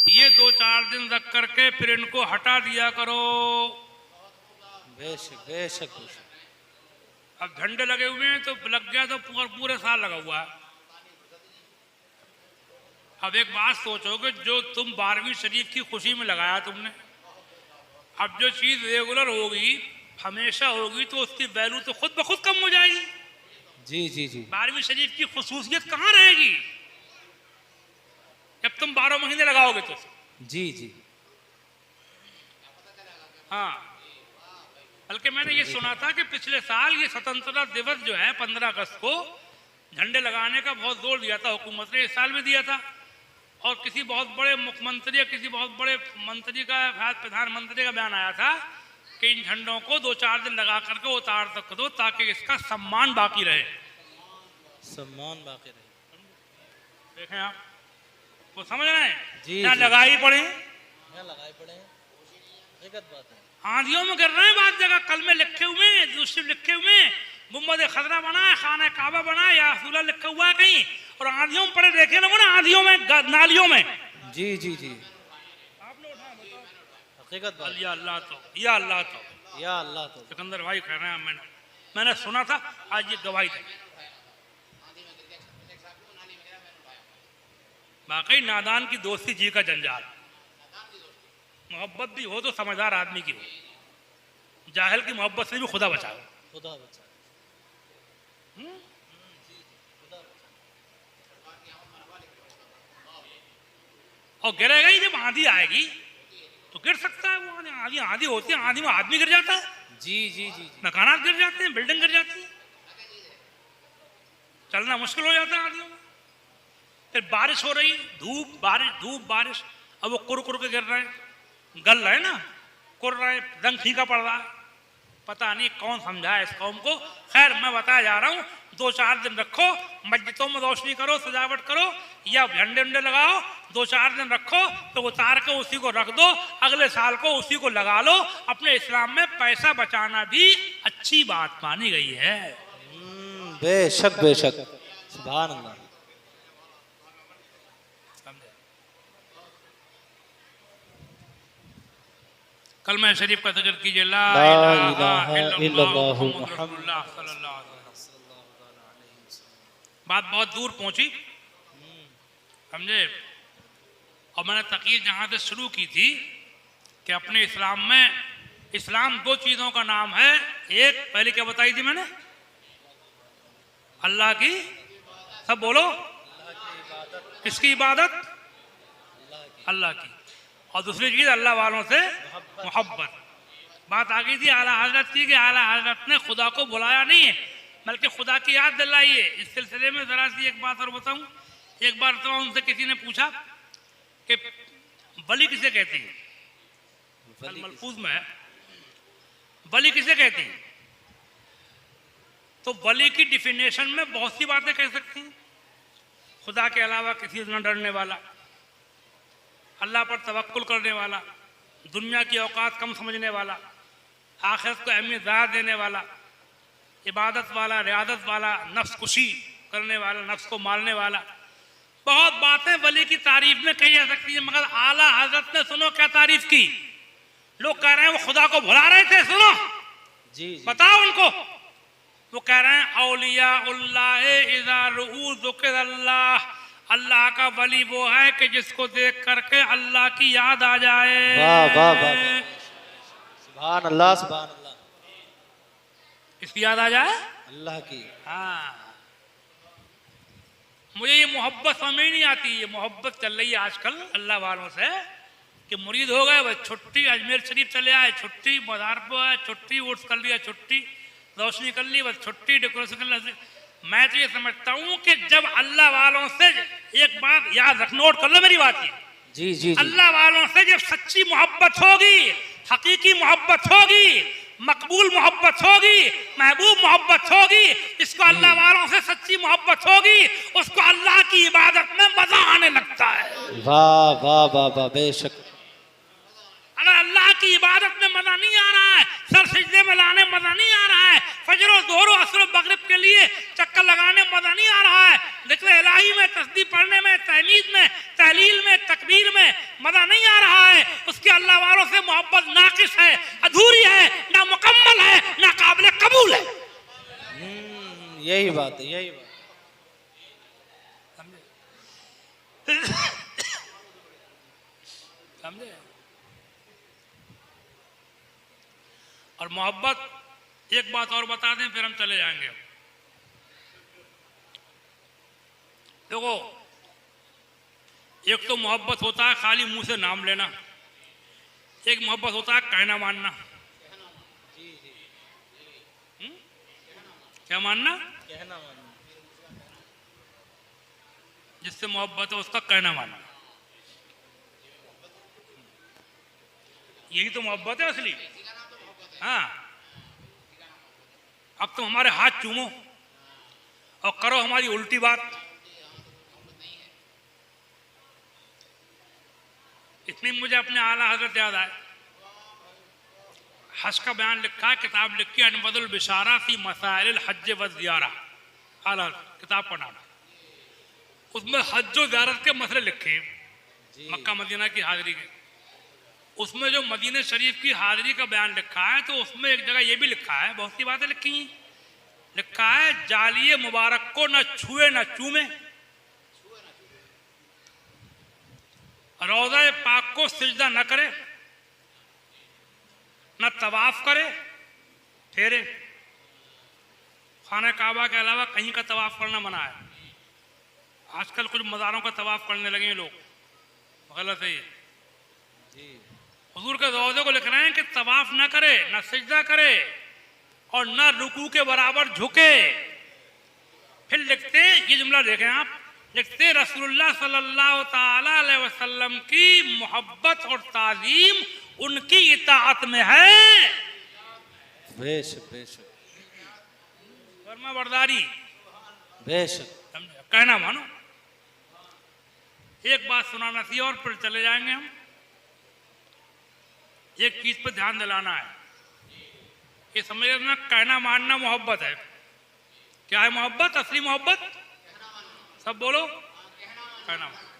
ये 2-4 दिन रख करके फिर इनको हटा दिया करो। बेशक बेशक बेशक। अब झंडे लगे हुए हैं तो लग गया तो पूरे साल लगा हुआ है। अब एक बात सोचो कि जो तुम 12वीं शरीफ की खुशी में लगाया तुमने, अब जो चीज रेगुलर होगी, हमेशा होगी, तो उसकी वैल्यू तो खुद ब खुद कम हो जाएगी। जी जी जी। बारहवीं शरीफ की खुसूसियत कहाँ रहेगी जब तुम 12 महीने लगाओगे तो। जी जी। हाँ, बल्कि मैंने ये सुना था कि पिछले साल ये स्वतंत्रता दिवस जो है 15 अगस्त को झंडे लगाने का बहुत जोर दिया था हुकूमत ने, इस साल भी दिया था। और किसी बहुत बड़े मुख्यमंत्री या किसी बहुत बड़े मंत्री का, प्रधानमंत्री का बयान आया था कि इन झंडों को 2-4 दिन लगा करके उतार तक दो ताकि इसका सम्मान बाकी रहे। सम्मान बाकी रहे। देखें आप, वो समझ रहे हैं? जी, यहाँ जी। लगा ही पड़े, यहाँ लगाए पड़े हैं, हकीकत बात है। आंधियों में गिर रहे हैं बात जगह, कल में लिखे हुए हैं, दूसरे लिखे हुए हैं, गुम्बद खजरा बना है, खाना काबा बना है, या रसूला लिखा हुआ है कहीं, और आंधियों में पड़े देखे लोगों ना, आंधियों में, नालियों में। जी जी जी। आपने उठाया बताओ। हकीकत बात। या अल्लाह तो, या अल्लाह तो, या अल्लाह तो। सिकंदर भाई कह रहे हैं, मैंने सुना था, आज ये गवाही थी। वाकई नादान की दोस्ती जी का जंजाल। मोहब्बत भी हो तो समझदार आदमी की हो, जाहिल की मोहब्बत से भी खुदा बचाओ। खुदा बचा। और गिरेगा ही, जब आंधी आएगी तो गिर सकता है वो। आंधी आंधी होती है, आंधी में आदमी गिर जाता है, जी जी जी जी। मकानात गिर जाते हैं, बिल्डिंग गिर जाती है, चलना मुश्किल हो जाता है आंधियों में। फिर बारिश हो रही, धूप बारिश, धूप बारिश, अब वो कुर कुर के गिर रहे हैं, गल रहे ना, कुर रहे, रंग फीका पड़ रहा है। पता नहीं कौन समझाए इस कौम को। खैर, मैं बताया जा रहा हूँ, 2-4 दिन रखो, मस्जिदों में रोशनी करो, सजावट करो, या झंडे उंडे लगाओ, 2-4 दिन रखो, तो उतार के उसी को रख दो, अगले साल को उसी को लगा लो। अपने इस्लाम में पैसा बचाना भी अच्छी बात मानी गई है। बेशक बेशक, सुभान अल्लाह। कलमा शरीफ का जिक्र कीजिए, ला इलाहा इल्लल्लाह इल्लल्लाहु मुहम्मदुर रसूलुल्लाह सल्लल्लाहु अलैहि वसल्लम। बात बहुत दूर पहुंची, समझे। और मैंने तकीर जहां से शुरू की थी कि अपने इस्लाम में, इस्लाम 2 चीजों का नाम है। एक पहले क्या बताई थी मैंने? अल्लाह की, सब बोलो, किसकी इबादत? अल्लाह की। और दूसरी चीज अल्लाह वालों से मोहब्बत। बात आ गई थी आला हजरत की कि आला हजरत ने खुदा को बुलाया नहीं है, बल्कि खुदा की याद दिलाई है। इस सिलसिले में जरा सी एक बात और बताऊं। एक बार तो उनसे किसी ने पूछा कि वली किसे कहती है, मलफूज में है, वली किसे कहती है? तो वली की डिफिनेशन में बहुत सी बातें कह सकती हैं। खुदा के अलावा किसी से न डरने वाला, अल्लाह पर तवक्कुल करने वाला, दुनिया की औकात कम समझने वाला, आखिरत को अहमियत ज़्यादा देने वाला, इबादत वाला, रियादत वाला, नफ्स कुशी करने वाला, नफ्स को मारने वाला। बहुत बातें वली की तारीफ में कही जा सकती है, मगर आला हजरत ने सुनो क्या तारीफ की। लोग कह रहे हैं वो खुदा को भुला रहे थे, सुनो जी जी। बताओ उनको। वो कह रहे हैं औलिया उल्लाह इज़ा रुऊ ज़ुकिरल्लाह, अल्लाह का वली वो है कि जिसको देख करके अल्लाह की याद आ जाए। वाह वाह वाह, सुभान अल्लाह सुभान अल्लाह। इसकी याद आ जाए अल्लाह की। हाँ, मुझे ये मोहब्बत समझ नहीं आती। ये मोहब्बत चल रही है आजकल अल्लाह वालों से कि मुरीद हो गए बस, छुट्टी, अजमेर शरीफ चले आए छुट्टी, मज़ार पर आए छुट्टी, उर्स कर लिया छुट्टी, रोशनी कर ली बस छुट्टी, डेकोरेशन कर लिया। मैं तो ये समझता हूँ कि जब अल्लाह वालों से, एक बात याद रख, नोट कर लो मेरी बात ये, जी जी जी। अल्लाह वालों से जब सच्ची मोहब्बत होगी, हकीकी मोहब्बत होगी, मकबूल मोहब्बत होगी, महबूब मोहब्बत होगी, इसको अल्लाह वालों से सच्ची मोहब्बत होगी, उसको अल्लाह की इबादत में मजा आने लगता है। वाह वाह वाह वाह, बेशक। अगर अल्लाह की इबादत में मजा नहीं आ रहा है, सर सजदे में लाने मजा नहीं आ रहा है, फजर ज़ोहर असर मगरिब के लिए चक्कर लगाने मजा नहीं आ रहा है, जिक्र इलाही में, तस्बीह पढ़ने में, तहमीद में, तहलील में, तकबीर में मजा नहीं आ रहा है, उसके अल्लाह वालों से मोहब्बत नाकिस है, अधूरी है, ना मुकम्मल है, ना काबिल कबूल है। यही बात है, यही बात। समझे? और मोहब्बत, एक बात और बता दें फिर हम चले जाएंगे। देखो, एक तो मोहब्बत होता है खाली मुंह से नाम लेना, एक मोहब्बत होता है कहना मानना। क्या मानना? कहना मानना। जिससे मोहब्बत है उसका कहना मानना, यही तो मोहब्बत है असली। हाँ, अब तुम हमारे हाथ चूमो और करो हमारी उल्टी बात, इतनी मुझे अपने आला हजरत याद आए। हज का बयान लिखा है, किताब लिखी है अनवदुल बिशारा फी मसाइल हज व ज़ियारा, आला किताब का नाम। उसमें हज और ज़ियारत के मसले लिखे हैं, मक्का मदीना की हाजिरी के। उसमें जो मदीना शरीफ की हाजिरी का बयान लिखा है, तो उसमें एक जगह ये भी लिखा है, बहुत सी बातें लिखी हैं। लिखा है जालिए मुबारक को न छुए न चूमे, रोज़ा पाक को सिजदा न करे, न तवाफ करे, फेरे। खाना काबा के अलावा कहीं का तवाफ करना मना है। आजकल कुछ मज़ारों का तवाफ करने लगे हैं लोग, गलत है ये। हुजूर के रोज़े को लिख रहे हैं कि तवाफ न करे, न सिजदा करे और न रुकू के बराबर झुके। फिर लिखते, ये जुमला देखें आप, लिखते रसूलुल्लाह सल्लल्लाहु ताला अलैहि वसल्लम की मोहब्बत और ताज़ीम उनकी इताअत में है। बेशक बेशक, फरमा बरदारी, बेशक। कहना मानो। एक बात सुनाना थी और फिर चले जाएंगे हम। एक चीज पर ध्यान दिलाना है, ये समझ लेना, कहना मानना मोहब्बत है। क्या है मोहब्बत? असली मोहब्बत सब बोलो, कहना मानना।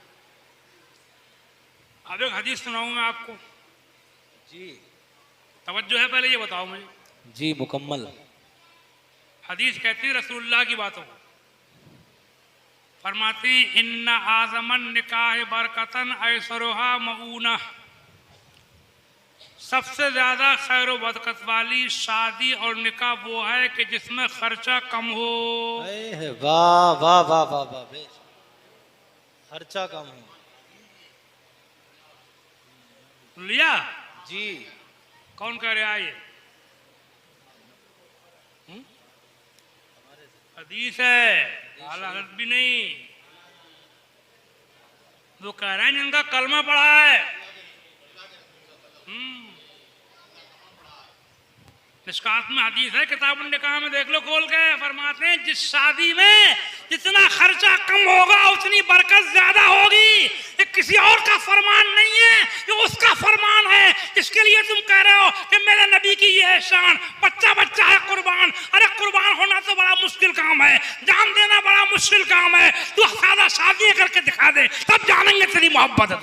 अब एक हदीस सुनाऊं मैं आपको जी। तवज्जो है? पहले ये बताओ मुझे। जी मुकम्मल। हदीस कहती है रसूलुल्लाह की बातों को, फरमाती इन्ना आज़मन निकाह बरकतन ऐसरुहा मऊना, सबसे ज्यादा खैर व बरकत वाली शादी और निकाह वो है कि जिसमें खर्चा कम हो। वाह वाह वाह वाह वाह, खर्चा कम हो। लिया जी। कौन कह रहा है ये? हदीस है, आला हज़रत भी नहीं। वो कह रहे हैं जिनका कलमा पढ़ा है। मिशकात में हदीस है, किताब निकाह में देख लो खोल के। फरमाते हैं जिस शादी में जितना खर्चा कम होगा उतनी बरकत ज्यादा होगी। ये किसी और का फरमान नहीं है, ये उसका फरमान है जिसके लिए तुम कह रहे हो कि मेरे नबी की ये है शान। बच्चा बच्चा है कुर्बान, अरे कुर्बान होना तो बड़ा मुश्किल काम है, जान देना बड़ा मुश्किल काम है। तू सादा शादी करके दिखा दे, तब जानेंगे तेरी मोहब्बत है।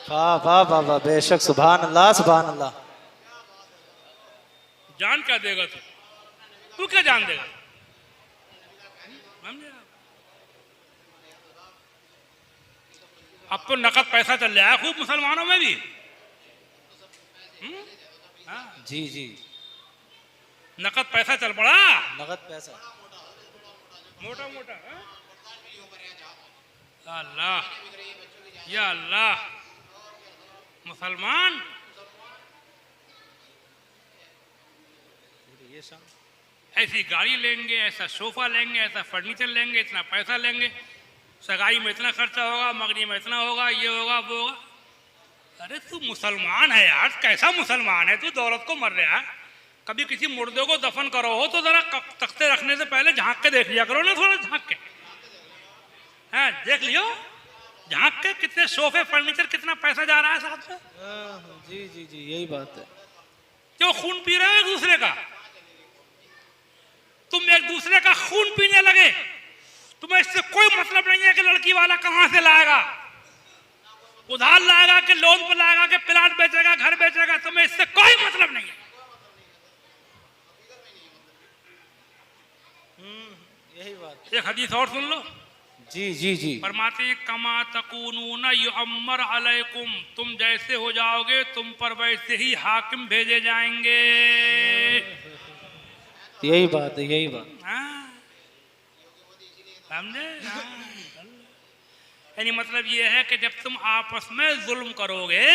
वाह वाह वाह वाह, बेशक, सुभान अल्लाह सुभान अल्लाह। जान क्या देगा तू क्या जान देगा? अब तो नकद पैसा चल रहा है खूब मुसलमानों में भी। जी जी, नकद पैसा चल पड़ा, नगद पैसा मोटा मोटा। अल्लाह या अल्लाह, मुसलमान ऐसी गाड़ी लेंगे, ऐसा सोफा लेंगे, ऐसा फर्नीचर लेंगे, इतना पैसा लेंगे, सगाई में इतना खर्चा होगा, मगनी में इतना होगा, ये होगा वो होगा। अरे तू मुसलमान है यार, कैसा मुसलमान है तू? दौलत को मर रहा है। कभी किसी मुर्दे को दफन करो हो तो जरा तख्ते रखने से पहले झांक के देख लिया करो ना, थोड़ा झांक के। हाँ देख लियो, झांक के कितने सोफे फर्नीचर, कितना पैसा जा रहा है साथ में। जी जी जी, यही बात है। क्यों खून पी रहे हो एक दूसरे का? तुम एक दूसरे का खून पीने लगे, तुम्हें इससे कोई मतलब नहीं है कि लड़की वाला कहां से लाएगा, उधार लाएगा कि लोन पर लाएगा कि प्लाट बेचेगा, घर बेचेगा, तुम्हें इससे कोई मतलब नहीं है। यही बात। एक हदीस और सुन लो। जी जी जी। फरमाते हैं कमा तकूनून युअम्मर अलैकुम, तुम जैसे हो जाओगे तुम पर वैसे ही हाकिम भेजे जाएंगे। यही बात है, यही बात। हाँ, समझे? हाँ। यानी मतलब ये है कि जब तुम आपस में जुल्म करोगे,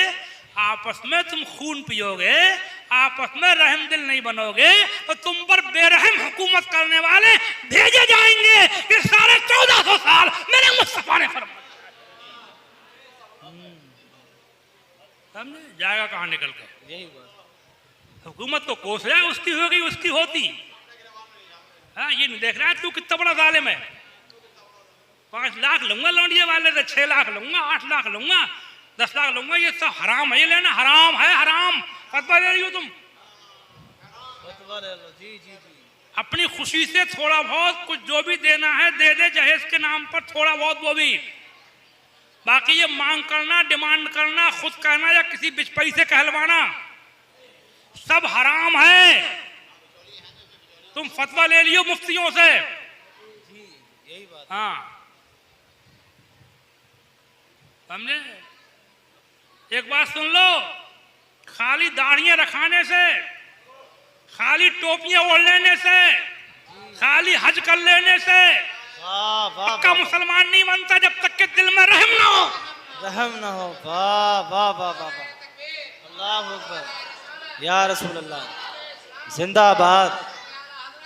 आपस में तुम खून पियोगे, आपस में रहम दिल नहीं बनोगे, तो तुम पर बेरहम हुकूमत करने वाले भेजे जाएंगे। ये सारे 1400 साल मेरे मुस्तफा ने फरमाया। समझे? जाएगा कहाँ निकल के? यही बात। हुकूमत को कोस रहा है, उसकी होगी उसकी होती। हाँ, ये नहीं देख रहा है तू कितना बड़ा जालिम है। 5 लाख लूंगा लौंडिये वाले से, 6 लाख लूंगा, 8 लाख लूंगा, 10 लाख लूंगा, ये सब हराम है, ये लेना हराम है, हराम। फतवा दे रही हो तुम। जी जी जी। अपनी खुशी से थोड़ा बहुत कुछ जो भी देना है दे दे, जहेज के नाम पर थोड़ा बहुत वो भी। बाकी ये मांग करना, डिमांड करना, खुद कहना या किसी बिचपई से कहलवाना, सब हराम है। तुम फतवा ले लियो मुफ्तियों से। यही बात। हाँ, समझे? एक बात सुन लो, खाली दाढ़ियां रखाने से, खाली टोपियां ओढ़ लेने से, खाली हज कर लेने से वाह वाह पक्का मुसलमान नहीं बनता जब तक के दिल में रहम ना हो। रहम ना हो। वाह वाह वाह वाह वाह। अल्लाह अकबर या रसूल अल्लाह। जिंदाबाद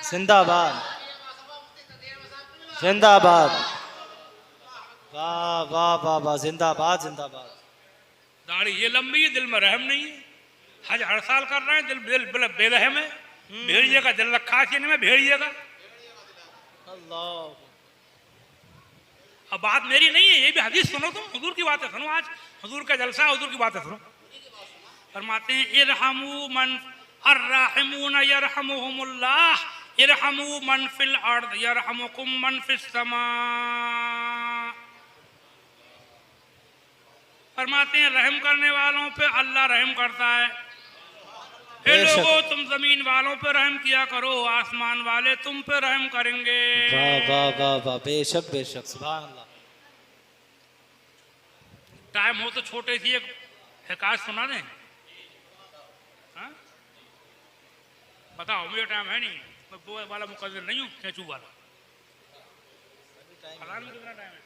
जिंदाबाद जिंदाबाद। वाह वाह वाह वाह। जिंदाबाद जिंदाबाद। दाढ़ी ये लंबी है, दिल में रहम नहीं है। हज हर साल कर रहे हैं, दिल दिल बेरहम है। भेड़िए का दिल रखा है सीने में, भेड़िए का। अल्लाह। अब बात मेरी नहीं है, ये भी हदीस सुनो तुम, हुजूर की बातें सुनो। आज हुजूर का जलसा, हुजूर की बातें सुनो। फरमाते हैं इरहमू मन अर्राहिमून यरहमुहुमुल्लाह, इरहमू मन फिल अर्द यरहमुकुम मन फिस समा। फरमाते हैं रहम करने वालों पे अल्लाह रहम करता है। हे लोगों, तुम जमीन वालों पे रहम किया करो, आसमान वाले तुम पे रहम करेंगे। वाह वाह वाह वाह। बेशक बेशक। सुभान अल्लाह। टाइम हो तो छोटे सी एक हिकायत सुना दें। हाँ? बताओ, मुझे टाइम है नहीं, मैं वो वाला मुकद्दर नहीं हूँ, खेचू वाला। पता नहीं कितना टाइम है,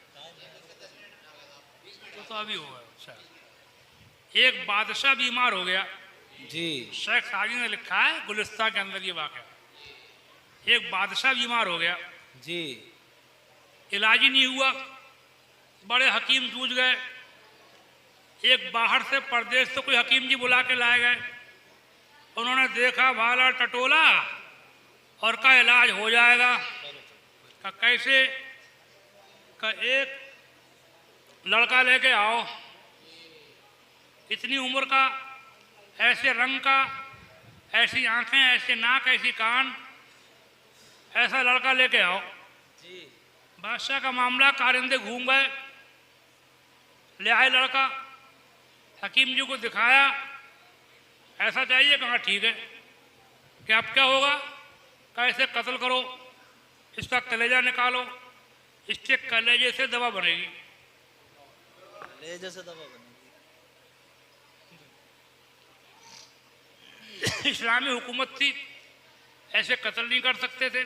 तो अभी होगा। अच्छा, एक बादशाह बीमार हो गया जी। शेख साजी ने लिखा है गुलिस्तान के अंदर ये वाक़या। एक बादशाह बीमार हो गया जी। इलाज ही नहीं हुआ, बड़े हकीम जूझ गए। एक बाहर से परदेश से कोई हकीम जी बुला के लाए गए। उन्होंने देखा, भाला टटोला और का इलाज हो जाएगा। का कैसे? का एक लड़का लेके आओ, इतनी उम्र का, ऐसे रंग का, ऐसी आंखें, ऐसे नाक, ऐसी कान, ऐसा लड़का लेके आओ। बादशाह का मामला, कारिंदे घूम गए, ले आए लड़का, हकीम जी को दिखाया, ऐसा चाहिए, कहा ठीक है। कि अब क्या होगा? कैसे कत्ल करो, इसका कलेजा निकालो, इसके कलेजे से दवा बनेगी। कलेजे से दवा बनेगी। इस्लामी हुकूमत थी, ऐसे कत्ल नहीं कर सकते थे।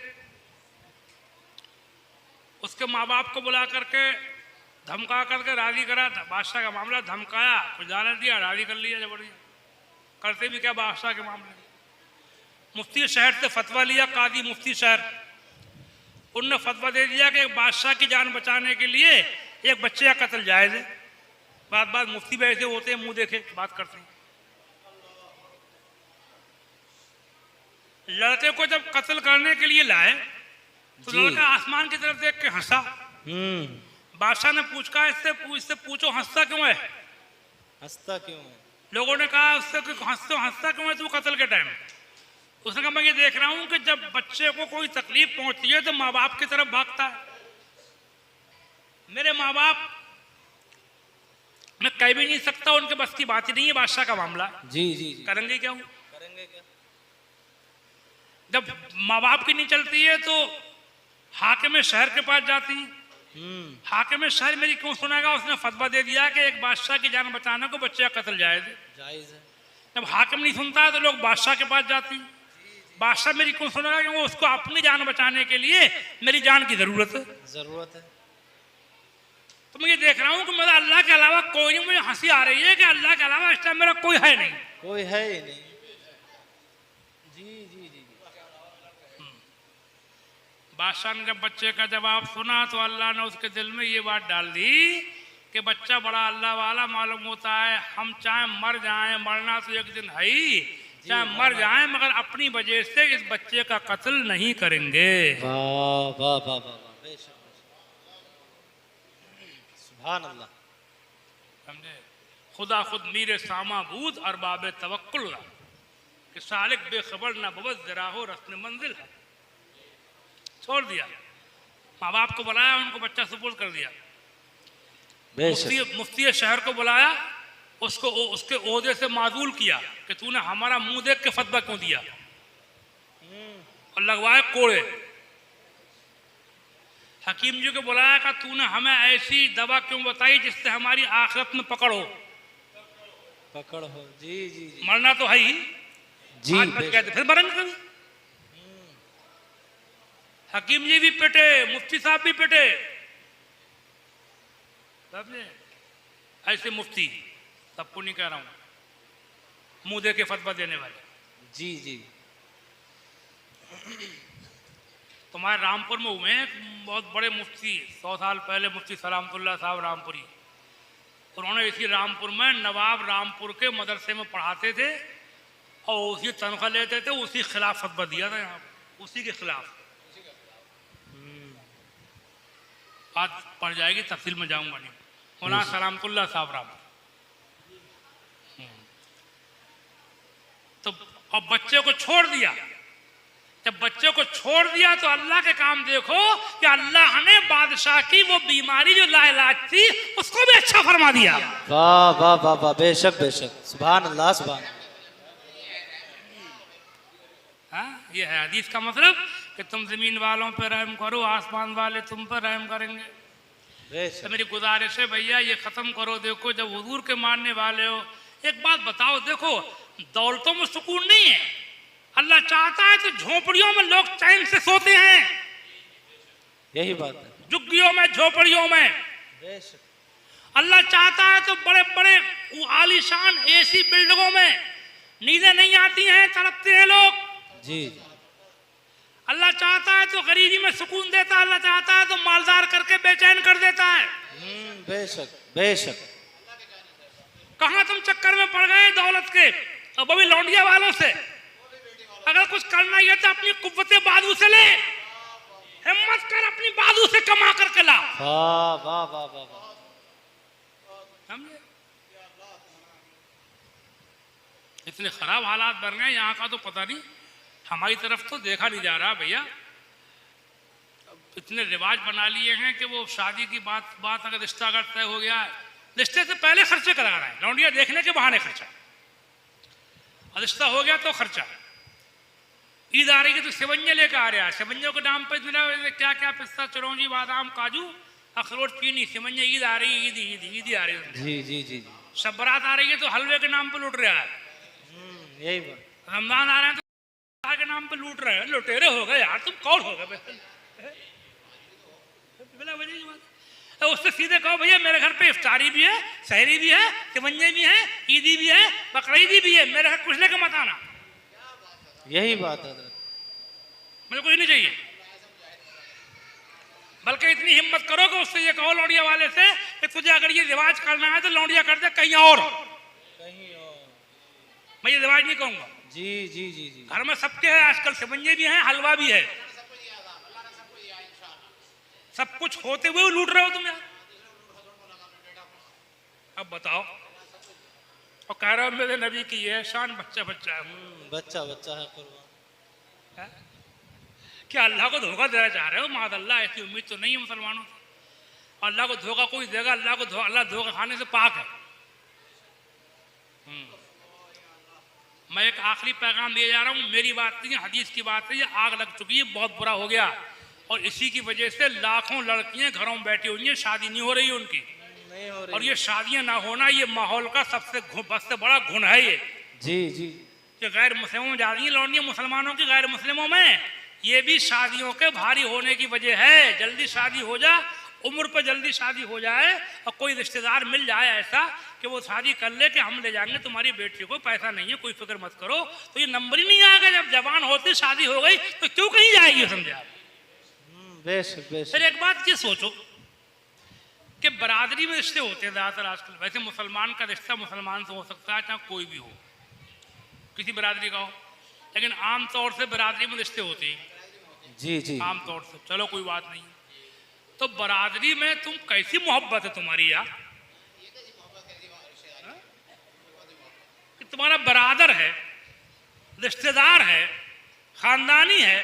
उसके माँ बाप को बुला करके धमका करके राजी करा। बादशाह का मामला, धमकाया, कुछ दाना दिया, राजी कर लिया जबरदस्ती। करते भी क्या बादशाह के मामले। मुफ्ती शहर से फतवा लिया, कादी मुफ्ती शहर, उनने फतवा दे दिया कि एक बादशाह की जान बचाने के लिए एक बच्चे का कत्ल जायज़ है। बात बात मुफ्ती भी ऐसे होते हैं, मुंह देखे बात करते हैं। लड़के को जब कत्ल करने के लिए लाए तो लड़का आसमान की तरफ देख के हंसा। बादशाह ने पूछा, इससे पूछो हंसता क्यों है? हंसता क्यों है? लोगों ने कहा उससे हंसता क्यों है तू कत्ल के टाइम? उसने कहा मैं ये देख रहा हूं कि जब बच्चे को कोई तकलीफ पहुंचती है तो माँ बाप की तरफ भागता है। मेरे माँ बाप, मैं कह भी नहीं सकता, उनके बस की बात ही नहीं है, बादशाह का मामला। जी जी जी। करेंगे क्या? करेंगे क्या? जब माँ बाप की नहीं चलती है तो हाकिम शहर के पास जाती हैं। हाकिम शहर मेरी क्यों सुनेगा? उसने फतवा दे दिया कि एक बादशाह की जान बचाने को बच्चे का कत्ल जायज है। जायज है। जब हाकिम नहीं सुनता तो लोग बादशाह के पास जाते हैं। बादशाह मेरी क्यों सुनेगा? क्योंकि उसको अपनी जान बचाने के लिए मेरी जान की जरूरत है। जरूरत है। तो मैं ये देख रहा हूँ कि मेरा अल्लाह के अलावा कोई नहीं। मुझे हंसी आ रही है कि अल्लाह के अलावा इस टाइम मेरा कोई है नहीं। कोई है ही नहीं। जी जी जी। बादशाह ने जब बच्चे का जवाब सुना तो अल्लाह ने उसके दिल में ये बात डाल दी कि बच्चा बड़ा अल्लाह वाला मालूम होता है। हम चाहे मर जाएं, मरना तो एक दिन है ही, चाहे मर जाएं मगर अपनी वजह से इस बच्चे का कत्ल नहीं करेंगे। वाह वाह वाह वाह वाह, बेशक सुभान अल्लाह। समझे? खुदा खुद मीरे सामाबूद और बाबे तवक्कुल कि सालिक बेखबर न बवत जरा हो रस्म मंजिल है। छोड़ दिया, माँ बाप को बुलाया, उनको बच्चा सुपुर्द कर दिया। मुफ्ती शहर को बुलाया, उसको उसके ओहदे से माजूल किया कि तूने हमारा मुंह देख के फतवा क्यों दिया, और लगवाए कोड़े। हकीम जी को बुलाया कि तूने हमें ऐसी दवा क्यों बताई जिससे हमारी आखिरत में पकड़ हो। पकड़ हो। जी जी जी। मरना तो है ही जी। फिर मरेंगे कभी। हकीम जी भी पिटे, मुफ्ती साहब भी पिटे। समझे? ऐसे मुफ्ती, सबको नहीं कह रहा हूं, मुंह दे के फतवा देने वाले। जी जी। तुम्हारे रामपुर में हुए हैं बहुत बड़े मुफ्ती, 100 साल पहले मुफ्ती सलामतुल्लाह साहब रामपुरी। उन्होंने इसी रामपुर में नवाब रामपुर के मदरसे में पढ़ाते थे और उसी तनख्वाह लेते थे, उसी खिलाफ फतवा दिया था यहाँ, उसी के खिलाफ। आज पढ़ जाएगी, तफसील में जाऊंगा नहीं। मौलाना सलामतुल्लाह साहब रामपुर। तो अब बच्चे को छोड़ दिया। जब बच्चे को छोड़ दिया तो अल्लाह के काम देखो कि अल्लाह ने बादशाह की वो बीमारी जो लाइलाज थी उसको भी अच्छा फरमा दिया। वाह वाह वाह वाह, बेशक बेशक, सुभान अल्लाह सुभान। हाँ, ये है हदीस का मतलब कि तुम जमीन वालों पर रहम करो, आसमान वाले तुम पर रहम करेंगे। तो मेरी गुजारिश है भैया, ये खत्म करो। देखो जब हुजूर के मानने वाले हो, एक बात बताओ, देखो दौलतों में सुकून नहीं है। अल्लाह चाहता है तो झोपड़ियों में लोग चैन से सोते हैं। यही बात है। झुग्गियों में, झोपड़ियों में। अल्लाह चाहता है तो बड़े बड़े आलीशान एसी बिल्डिंगों में नींदें नहीं आती हैं, तड़पते हैं लोग। जी। अल्लाह चाहता है तो गरीबी में सुकून देता है, अल्लाह चाहता है तो मालदार करके बेचैन कर देता है। बेशक बेशक। कहां तुम चक्कर में पड़ गए दौलत के, और वो भी लौंडिया वालों से। अगर कुछ करना ही है तो अपनी कुव्वते बाजू से ले, हिम्मत कर अपनी बाजू से कमा करके ला। वाह वाह वाह वाह वाह। समझे? इतने खराब हालात बन गए यहाँ का तो पता नहीं, हमारी तरफ तो देखा नहीं जा रहा भैया। इतने रिवाज बना लिए हैं कि वो शादी की बात अगर रिश्ता अगर तय हो गया, रिश्ते से पहले खर्चे करा रहे हैं, लौंडिया देखने के बहाने खर्चा, रिश्ता हो गया तो खर्चा। ईद आ रही है तो सेवइयां लेकर आ रहा है, सेवइयों के नाम पर क्या क्या पिस्ता, चिरौंजी, बादाम, काजू, अखरोट, चीनी, सेवइयां। ईद आ रही है, ईद आ रही है। जी जी जी। सब बारात आ रही है तो हलवे के नाम पर लूट रहा है। यही बात। रमजान आ रहे हैं तो के नाम पे लूट रहे हैं। लुटेरे हो गए यार, तुम कौन हो गए? उससे सीधे कहो भैया मेरे घर पे इफ्तारी भी है, सहरी भी है, सेवइयां भी है, ईदी भी है, बकरीदी भी है, मेरे घर कुछ लेकर मत आना। यही बात है। मुझे कुछ नहीं चाहिए। बल्कि इतनी हिम्मत करो कि उससे ये कहो लौंडिया वाले से कि तुझे अगर ये रिवाज करना है तो लौंडिया कर दे कहीं और। मैं ये रिवाज नहीं कहूंगा। जी जी जी जी। घर में सबके है आजकल, सेवइयां भी हैं, हलवा भी है, सब कुछ होते हुए लूट रहे हो तुम यार। अब बताओ, और कह रहे हो मेरे नबी की ये शान बच्चा बच्चा है। बच्चा बच्चा है कुर्बान। क्या अल्लाह को धोखा देना चाह रहे हो? माद अल्लाह, ऐसी उम्मीद तो नहीं है मुसलमानों से। अल्लाह को धोखा कोई देगा? अल्लाह धोखा खाने से पाक है। मैं एक आखिरी पैगाम दिए जा रहा हूँ, मेरी बात नहीं, हदीस की बात है। ये आग लग चुकी है, बहुत बुरा हो गया, और इसी की वजह से लाखों लड़कियां घरों में बैठी हुई हैं, शादी नहीं हो रही है उनकी। नहीं हो रही। और ये शादियां ना होना ये माहौल का सबसे बड़ा गुण है ये, जी जी। कि गैर मुस्लिमों में ज्यादा लौंडियां मुसलमानों की गैर मुस्लिमों में, ये भी शादियों के भारी होने की वजह है। जल्दी शादी हो जा, उम्र पर जल्दी शादी हो जाए और कोई रिश्तेदार मिल जाए ऐसा कि वो शादी कर ले कि हम ले जाएंगे तुम्हारी बेटी को, पैसा नहीं है कोई फिक्र मत करो, तो ये नंबर ही नहीं आएगा। जब जवान होती शादी हो गई तो क्यों कहीं जाएगी, समझे आप? बेशक बेशक। फिर एक बात ये सोचो कि बरादरी में रिश्ते होते हैं ज्यादातर आजकल। वैसे मुसलमान का रिश्ता मुसलमान से हो सकता है, चाहे कोई भी हो, किसी बरादरी का हो, लेकिन आमतौर से बरादरी में रिश्ते होते हैं। जी जी। आमतौर से, चलो कोई बात नहीं। तो बरादरी में तुम कैसी मोहब्बत है तुम्हारी यार, कि तुम्हारा बरादर है, रिश्तेदार है, खानदानी है,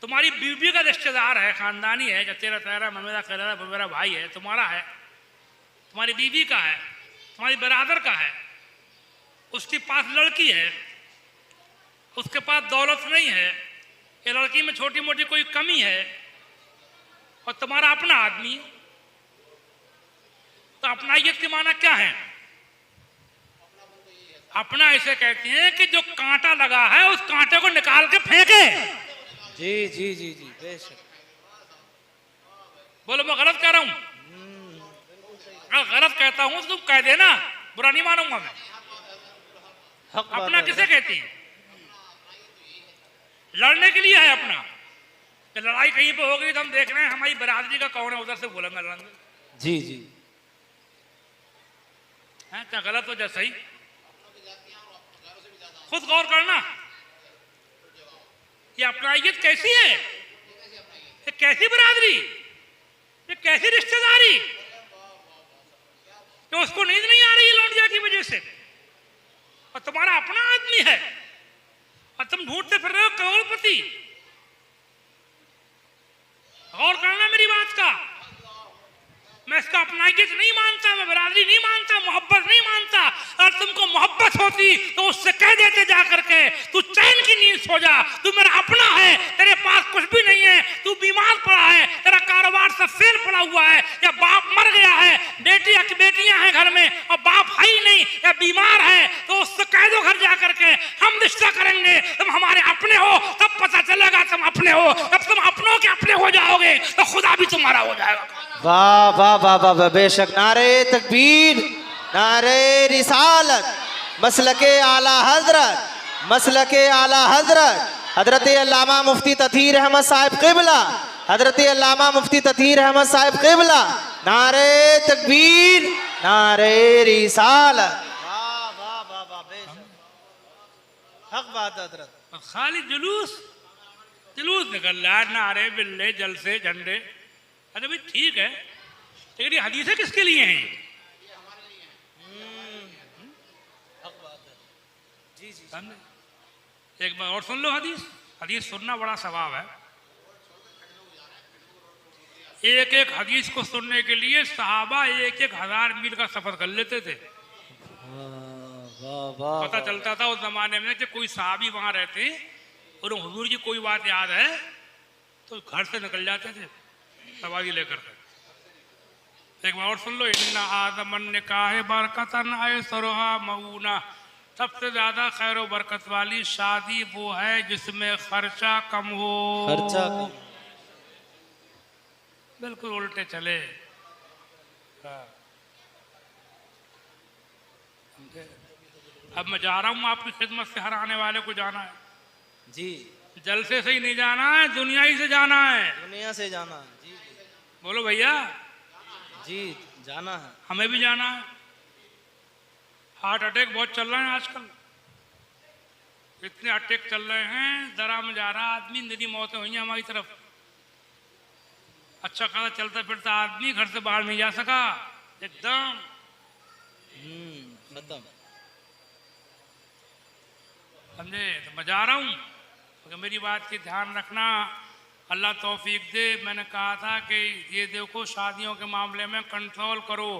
तुम्हारी बीवी का रिश्तेदार है, खानदानी है, जब तेरा मेरा कहरा मेरा भाई है, तुम्हारा है, तुम्हारी बीवी का है, तुम्हारी बरादर का है, उसके पास लड़की है, उसके पास दौलत नहीं है, ये लड़की में छोटी मोटी कोई कमी है, और तुम्हारा अपना आदमी है, तो अपनाइयत के माना क्या है? अपना ऐसे कहते हैं कि जो कांटा लगा है उस कांटे को निकाल के फेंके। जी जी जी जी बेशक। बोलो मैं गलत कह रहा हूं? अगर गलत कहता हूं तो तुम कह देना, बुरा नहीं मानूंगा मैं। हक बात अपना है। किसे कहते हैं? लड़ने के लिए है अपना, कि लड़ाई कहीं पे हो गई तो हम देख रहे हैं हमारी बरादरी का कौन है, उधर से बोलेंगे लड़ेंगे। जी जी। है क्या गलत हो या सही? खुद गौर करना, ये अपनाइयत कैसी है, ये कैसी बरादरी, ये कैसी रिश्तेदारी, कि उसको नींद नहीं आ रही है लौंडिया की वजह से, और तुम्हारा अपना आदमी है और तुम ढूंढते फिर रहे हो करोड़पति। गौर करना मेरी बात का। मैं इसका अपनाइयत नहीं मानता, मैं बरादरी नहीं मानता, मोहब्बत नहीं मानता। अगर तुमको मोहब्बत होती तो उससे कह देते जा करके तू चैन की नींद सो जा, तू मेरा अपना है, तेरे पास कुछ भी नहीं है, तू बीमार पड़ा है, तेरा कारोबार सब फेल पड़ा हुआ है, या बाप मर गया है, बेटियां हैं घर में और बाप है ही नहीं, या बीमार है, तो उससे कह दो घर जा करके हम रिश्ता करेंगे, तुम हमारे अपने हो, तब पता चलेगा तुम अपने हो। जब तुम अपनों के अपने हो जाओगे तो खुदा भी तुम्हारा हो जाएगा। वाह वाह वाह वाह वाह बेशक। नारे तकबीर, नारे रिसालत, मसलके आला हजरत, मसलके आला हजरत हजरत अल्लामा मुफ्ती तथीर अहमद साहिब क़िबला, हजरत अल्लामा मुफ्ती तथीर अहमद साहिब क़िबला। नारे तकबीर, नारे रिसालत। वाह वाह वाह वाह बेशक। हक बात हजरत। खाली जुलूस निकल रहा है, नारे बिल्ले जलसे झंडे। अरे भाई ठीक है, लेकिन ये हदीसें किसके लिए हैं? जी जी। समझे? एक बार और सुन लो हदीस सुनना बड़ा सवाब है। एक एक हदीस को सुनने के लिए सहाबा 1,000 मील का सफर कर लेते थे। वाह वाह। पता चलता था उस जमाने में कि कोई साहबी वहां रहते और हुजूर की कोई बात याद है तो घर से निकल जाते थे सवारी लेकर के। एक बार और सुन लो, इन्ना आदमन निकाह बरकतन आए सरोहा मऊना, सबसे ज्यादा खैर व बरकत वाली शादी वो है जिसमें खर्चा कम हो। खर्चा कम। बिल्कुल उल्टे चले। अब मैं जा रहा हूँ आपकी खिदमत से, हर आने वाले को जाना है जी। जलसे से ही नहीं जाना है, दुनिया ही से जाना है। दुनिया से जाना है। जी बोलो भैया। जी जाना है। हमें भी जाना है। हार्ट अटैक बहुत चल रहे हैं आजकल, इतने अटैक चल रहे हैं, दरा में जा रहा आदमी, निरी मौतें हुई हैं हमारी तरफ। अच्छा खासा चलता फिरता आदमी घर से बाहर नहीं जा सका एकदम खत्म। समझे? तो मैं जा रहा हूँ, तो मेरी बात की ध्यान रखना, अल्लाह तौफीक दे। मैंने कहा था कि ये देखो शादियों के मामले में कंट्रोल करो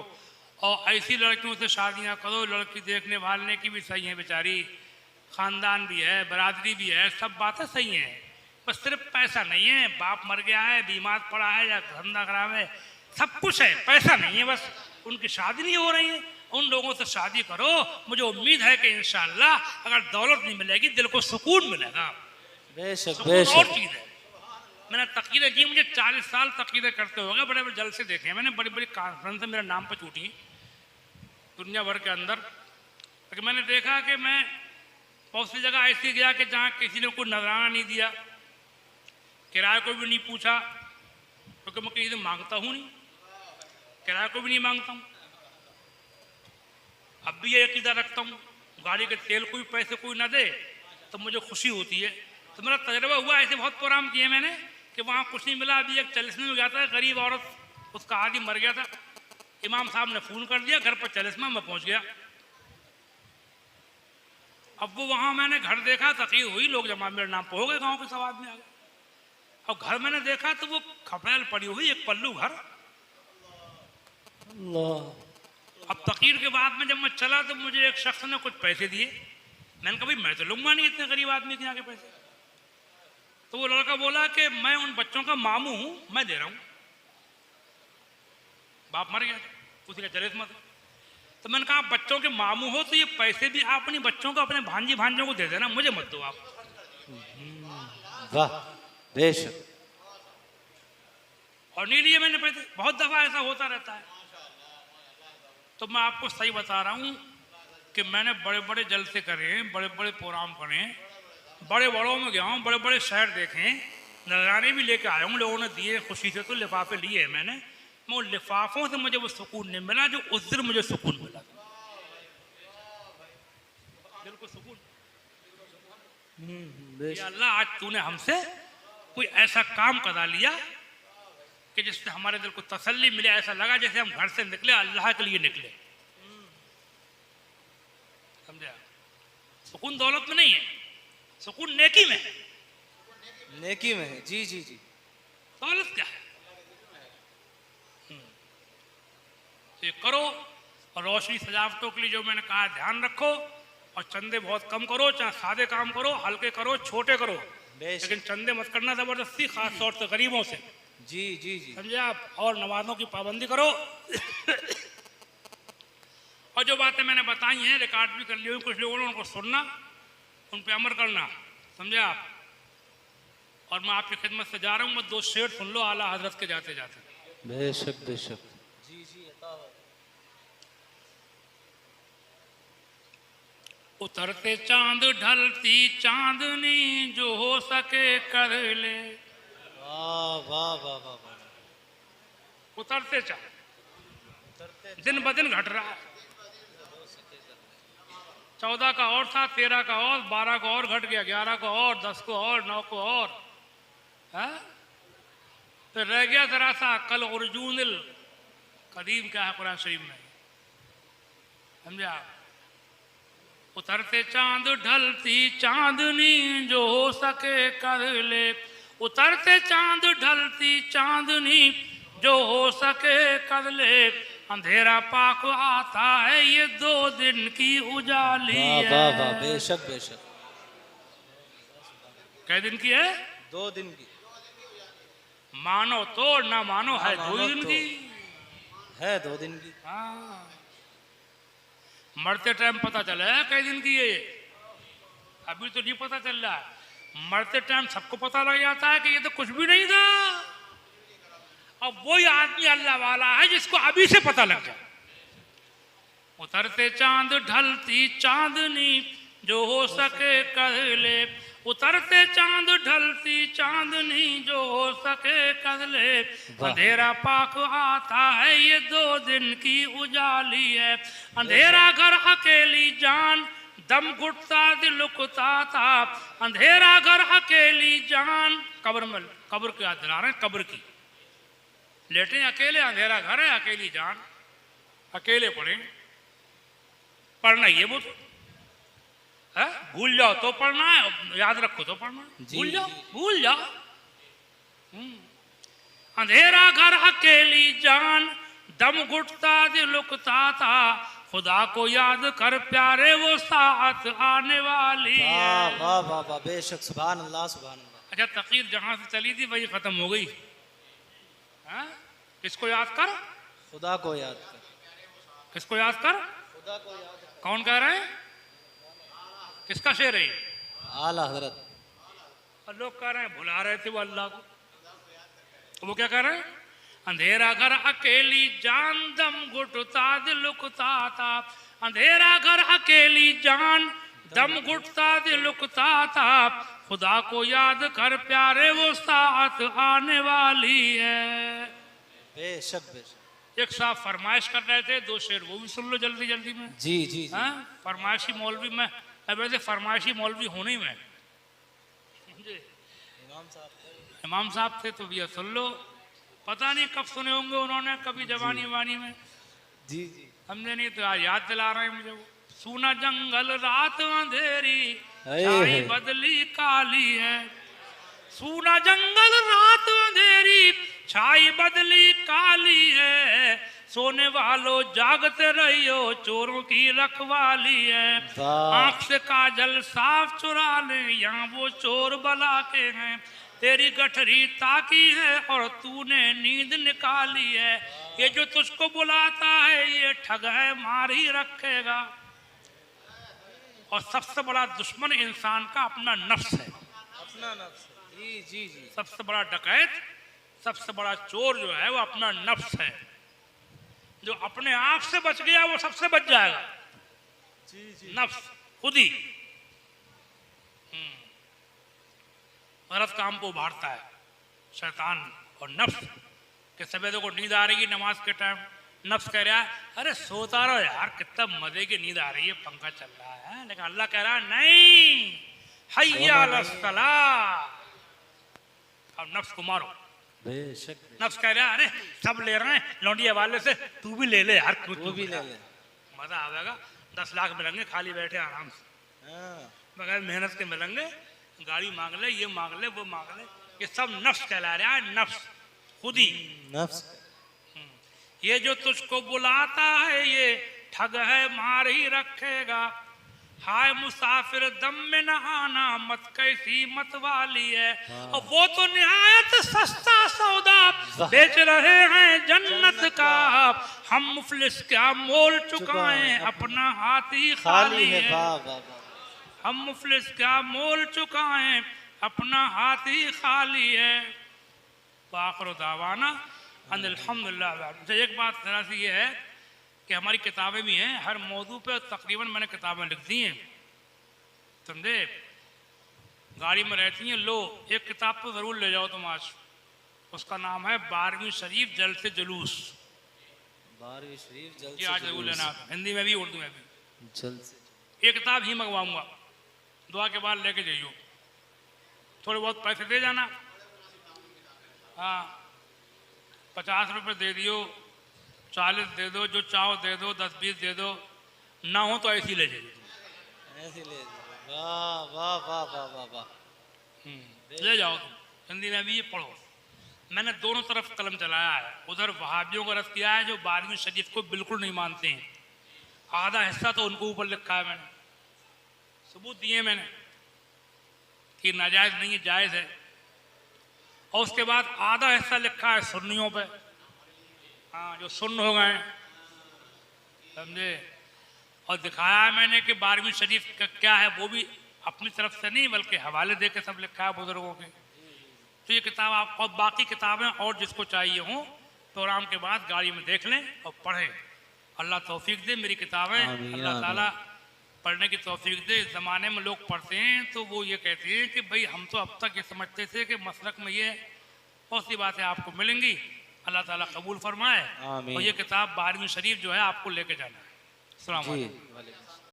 और ऐसी लड़कियों से शादियाँ करो, लड़की देखने भालने की भी सही है बेचारी, ख़ानदान भी है, बरादरी भी है, सब बातें सही हैं, बस सिर्फ पैसा नहीं है, बाप मर गया है, बीमार पड़ा है या धंधा खराब है, सब कुछ है, पैसा नहीं है। बस उनकी शादी नहीं हो रही है, उन लोगों से शादी करो। मुझे उम्मीद है कि इंशाअल्लाह अगर दौलत नहीं मिलेगी दिल को सुकून मिलेगा। बेशक सुकून और बेशक। चीज है। मैंने तकीदे की, मुझे 40 साल तकीदे करते हो गए, बड़े बड़े जलसे देखे हैं मैंने, बड़ी बड़ी कॉन्फ्रेंस मेरे नाम पर छूटी दुनिया भर के अंदर। लेकिन मैंने देखा कि मैं बहुत सी जगह ऐसी गया कि जहाँ किसी ने कोई नजराना नहीं दिया, किराए को भी नहीं पूछा, क्योंकि मैं किसी से मांगता हूँ नहीं, किराए को भी नहीं मांगता हूँ। अब भी ये अकीदा रखता हूँ, गाड़ी के तेल को भी पैसे कोई ना दे तो मुझे खुशी होती है। तो मेरा तजर्बा हुआ, ऐसे बहुत प्रोग्राम किए मैंने कि वहाँ कुछ नहीं मिला। अभी एक चलिस्मे में गया था, गरीब औरत, उसका आदमी मर गया था, इमाम साहब ने फ़ोन कर दिया, घर पर चलिस्मा में पहुँच गया। अब वो वहाँ मैंने घर देखा, तकलीफ हुई, लोग जमा मेरे नाम पर हो गए, गाँव के सब आदमी आ गए। और घर मैंने देखा तो वो खपड़ेल पड़ी हुई, एक पल्लू घर। अब तकीर के बाद में जब मैं चला तो मुझे एक शख्स ने कुछ पैसे दिए। मैंने कहा भाई मैं तो लूंगा नहीं इतने गरीब आदमी के यहाँ के पैसे। तो वो लड़का बोला कि मैं उन बच्चों का मामू हूँ, मैं दे रहा हूँ, बाप मर गया था, उसी का चरित्र मत। तो मैंने कहा बच्चों के मामू हो तो ये पैसे भी आप अपनी बच्चों को, अपने भांजी भांजों को दे देना, मुझे मत दो आप। वाह बेशक। और नहीं लिए मैंने पैसे, बहुत दफा ऐसा होता रहता है। तो मैं आपको सही बता रहा हूँ कि मैंने बड़े बड़े जलसे करे हैं, बड़े बड़े प्रोग्राम करे हैं, बड़े बड़ों में गया हूँ, बड़े बड़े शहर देखे हैं, नजराने भी लेके आया हूँ, लोगों ने दिए खुशी से, तो लिफाफे लिए हैं मैंने। मैं उन लिफाफों से मुझे वो सुकून नहीं मिला जो उस दिन मुझे सुकून मिला, बिल्कुल सुकून। या अल्लाह आज तूने हमसे कोई ऐसा काम करा लिया कि जिससे हमारे दिल को तसल्ली मिले, ऐसा लगा जैसे हम घर से निकले अल्लाह के लिए निकले। समझा? सुकून दौलत में नहीं है, सुकून नेकी में है। नेकी में है, जी जी जी। दौलत क्या है? ये करो और रोशनी सजावटों के लिए जो मैंने कहा ध्यान रखो, और चंदे बहुत कम करो, चाहे सादे काम करो, हल्के करो, छोटे करो, लेकिन चंदे मत करना जबरदस्ती, खास तौर से गरीबों से। जी जी जी। समझे आप? और नमाजों की पाबंदी करो। और जो बातें मैंने बताई हैं रिकॉर्ड भी कर ली हुई, कुछ लोगों ने उनको सुनना, उन पे अमल करना। समझे आप? और मैं आपकी खिदमत से जा रहा हूँ, मैं 2 शेर सुन लो आला हजरत के जाते जाते। बेशक बेशक। जी जी। उतरते चांद ढलती चांदनी, जो हो सके कर ले। वाह वाह वाह वाह वाह। उतरते चांद दिन ब दिन घट रहा है। 14 का और था, 13 का और, 12 का और घट गया, 11 का और, 10 को और, 9 को और, है? तो रह गया जरा सा कल उर्जूनिल कदीम, क्या है कुरान शरीफ में, समझा? उतरते चांद ढलती चांदनी, जो हो सके कर ले। उतरते चांद ढलती चांदनी, जो हो सके कर ले। अंधेरा पाक आता है, ये 2 दिन की उजाली है। वाह वाह, बेशक बेशक। कै दिन की है? 2 दिन की। मानो तो ना मानो है 2 दिन की है, 2 दिन की। हाँ, मरते टाइम पता चला है कई दिन की है, अभी तो नहीं पता चल रहा है। मरते टाइम सबको पता लग जाता है कि ये तो कुछ भी नहीं था। अब वही आदमी अल्लाह वाला है जिसको अभी से पता लग जाए। उतरते चांद ढलती चांदनी, जो हो सके कर ले। उतरते चांद ढलती चांदनी, जो हो सके कर ले। अंधेरा पाक आता है, ये 2 दिन की उजाली है। अंधेरा घर अकेली जान, दम घुटता दिल लुकता था। अंधेरा घर अकेली जान, कब्र में, कब्र की याद दिला रहे हैं, कब्र की। लेटे अकेले, अंधेरा घर है, अकेली जान, अकेले पड़े। पढ़ना ये वो है, भूल जाओ तो पढ़ना है, याद रखो तो पढ़ना है। भूल जाओ, भूल जाओ। अंधेरा घर अकेली जान, दम घुटता दिल लुकता था। खुदा को याद कर प्यारे, वो साथ आने वाली है। वाह वाह वाह वाह, बेशक। सुभान अल्लाह सुभान अल्लाह। अच्छा तकदीर जहां से चली थी वही खत्म हो गई। हाँ? किसको याद कर? खुदा को याद कर, किसको याद कर? खुदा को याद कर। कौन कह रहे हैं? किसका शेर है ये? आला हजरत। और लोग कह रहे हैं भुला रहे थे वो अल्लाह को। तो वो क्या कह रहे हैं? अंधेरा घर अकेली जान दम घुटता दिल लुकता था। अंधेरा घर अकेली जान दम घुटता दिल लुकता था। खुदा को याद कर प्यारे वो साथ आने वाली है। बेशक बेशक। एक साहब फरमाइश कर रहे थे, दो शेर वो भी सुन लो जल्दी जल्दी में। जी जी जी। हाँ? फरमाइशी मौलवी में, अब वैसे फरमाइशी मौलवी होने ही में इमाम साहब थे तो भैया सुन लो। पता नहीं कब सुने होंगे उन्होंने, कभी जवानी वानी में। जी जी। हमने नहीं तो आज याद दिला रहे हैं मुझे वो। सूना जंगल रात अंधेरी हाय छाई हाय। बदली काली है। सूना जंगल रात अंधेरी छाई बदली काली है। सोने वालों जागते रहियो चोरों की रखवाली है। वाह। आंख से काजल साफ चुरा ले यहाँ वो चोर बला के हैं। तेरी गठरी ताकी है और तूने नींद निकाली है। ये जो तुझको बुलाता है ये ठग है मार ही रखेगा। और सबसे बड़ा दुश्मन इंसान का अपना नफ्स है। अपना नफ्स। जी जी जी। सबसे बड़ा डकैत, सबसे बड़ा चोर जो है वो अपना नफ्स है। जो अपने आप से बच गया वो सबसे बच जाएगा। जी जी। नफ्स खुद ही गलत काम को उभारता है शैतान और नफ्स के। सवेरे को नींद आ रही है नमाज के टाइम, नफ्स कह रहा है अरे सोता रहो यार, कितना मजे की नींद आ रही है, पंखा चल रहा है। लेकिन अल्लाह कह रहा है नहीं, हय्या अलस सलाह। अब नफ्स को मारो। बेशक। नफ्स कह रहा है अरे सब ले रहे हैं लौंडिया वाले से, तू भी ले ले यार, वो भी ले ले। मजा आवेगा। 10 लाख मिलेंगे खाली बैठे आराम से, हाँ। बगैर मेहनत के मिलेंगे। गाड़ी मांग ले, ये मांग ले, वो मांग ले। ये सब नफ्स कहला रहा है, नफ्स खुद ही। नफ्स। ये जो तुझको बुलाता है ये ठग है मार ही रखेगा। हाय मुसाफिर दम में न आना मत कैसी मत वाली है। और वो तो निहायत सस्ता सौदा बेच रहे हैं जन्नत का। हम मुफलिस क्या मोल चुकाएं अपना हाथ ही खाली है। वाह वाह वाह। हम मुफलिस क्या मोल चुकाएं अपना हाथ ही खाली है। आखिर दावाना अल्हम्दुलिल्लाह। एक बात जरा सी ये है कि हमारी किताबें भी हैं, हर मौजू पे तकरीबन मैंने किताबें लिख दी हैं, समझे। गाड़ी में रहती हैं, लो एक किताब तो ज़रूर ले जाओ तुम आज। उसका नाम है 12वीं शरीफ जल से जुलूस। 12वीं शरीफ जल ये आज जरूर लेना, हिंदी में भी उर्दू में भी। जल से। ये किताब ही मंगवाऊंगा, दुआ के बाद लेके जाइयो। थोड़े बहुत पैसे दे जाना। हाँ 50 रुपये दे दियो, 40 दे दो, जो चाहो दे दो, 10-20 दे दो, ना हो तो ऐसे ही ले जाइए। ऐसे ले जाओ। वाह वाह वाह वाह वाह वाह। ले जाओ तुम, हिंदी में भी ये पढ़ो। मैंने दोनों तरफ कलम चलाया है। उधर वहाबियों का रस किया है जो 12वीं शरीफ को बिल्कुल नहीं मानते हैं। आधा हिस्सा तो उनको ऊपर लिखा है, मैंने सबूत दिए मैंने कि नाजायज नहीं है, जायज है। और उसके बाद आधा हिस्सा लिखा है सुन्नियों पे, हाँ जो सुन्न हो गए, समझे। और दिखाया है मैंने कि 12वीं शरीफ का क्या है, वो भी अपनी तरफ से नहीं बल्कि हवाले दे के सब लिखा है बुजुर्गों के। तो ये किताब आप और बाकी किताबें और जिसको चाहिए हो प्रोग्राम के बाद गाड़ी में देख लें और पढ़ें। अल्लाह तौफीक दे। मेरी किताबें अल्लाह ताला पढ़ने की तौफीक दे। इस ज़माने में लोग पढ़ते हैं तो वो ये कहते हैं कि भाई हम तो अब तक ये समझते थे कि मसलक में ये बहुत सी बातें आपको मिलेंगी। अल्लाह ताला कबूल फरमाए। और ये किताब 12वीं शरीफ जो है आपको लेके जाना है। अस्सलाम वालेकुम।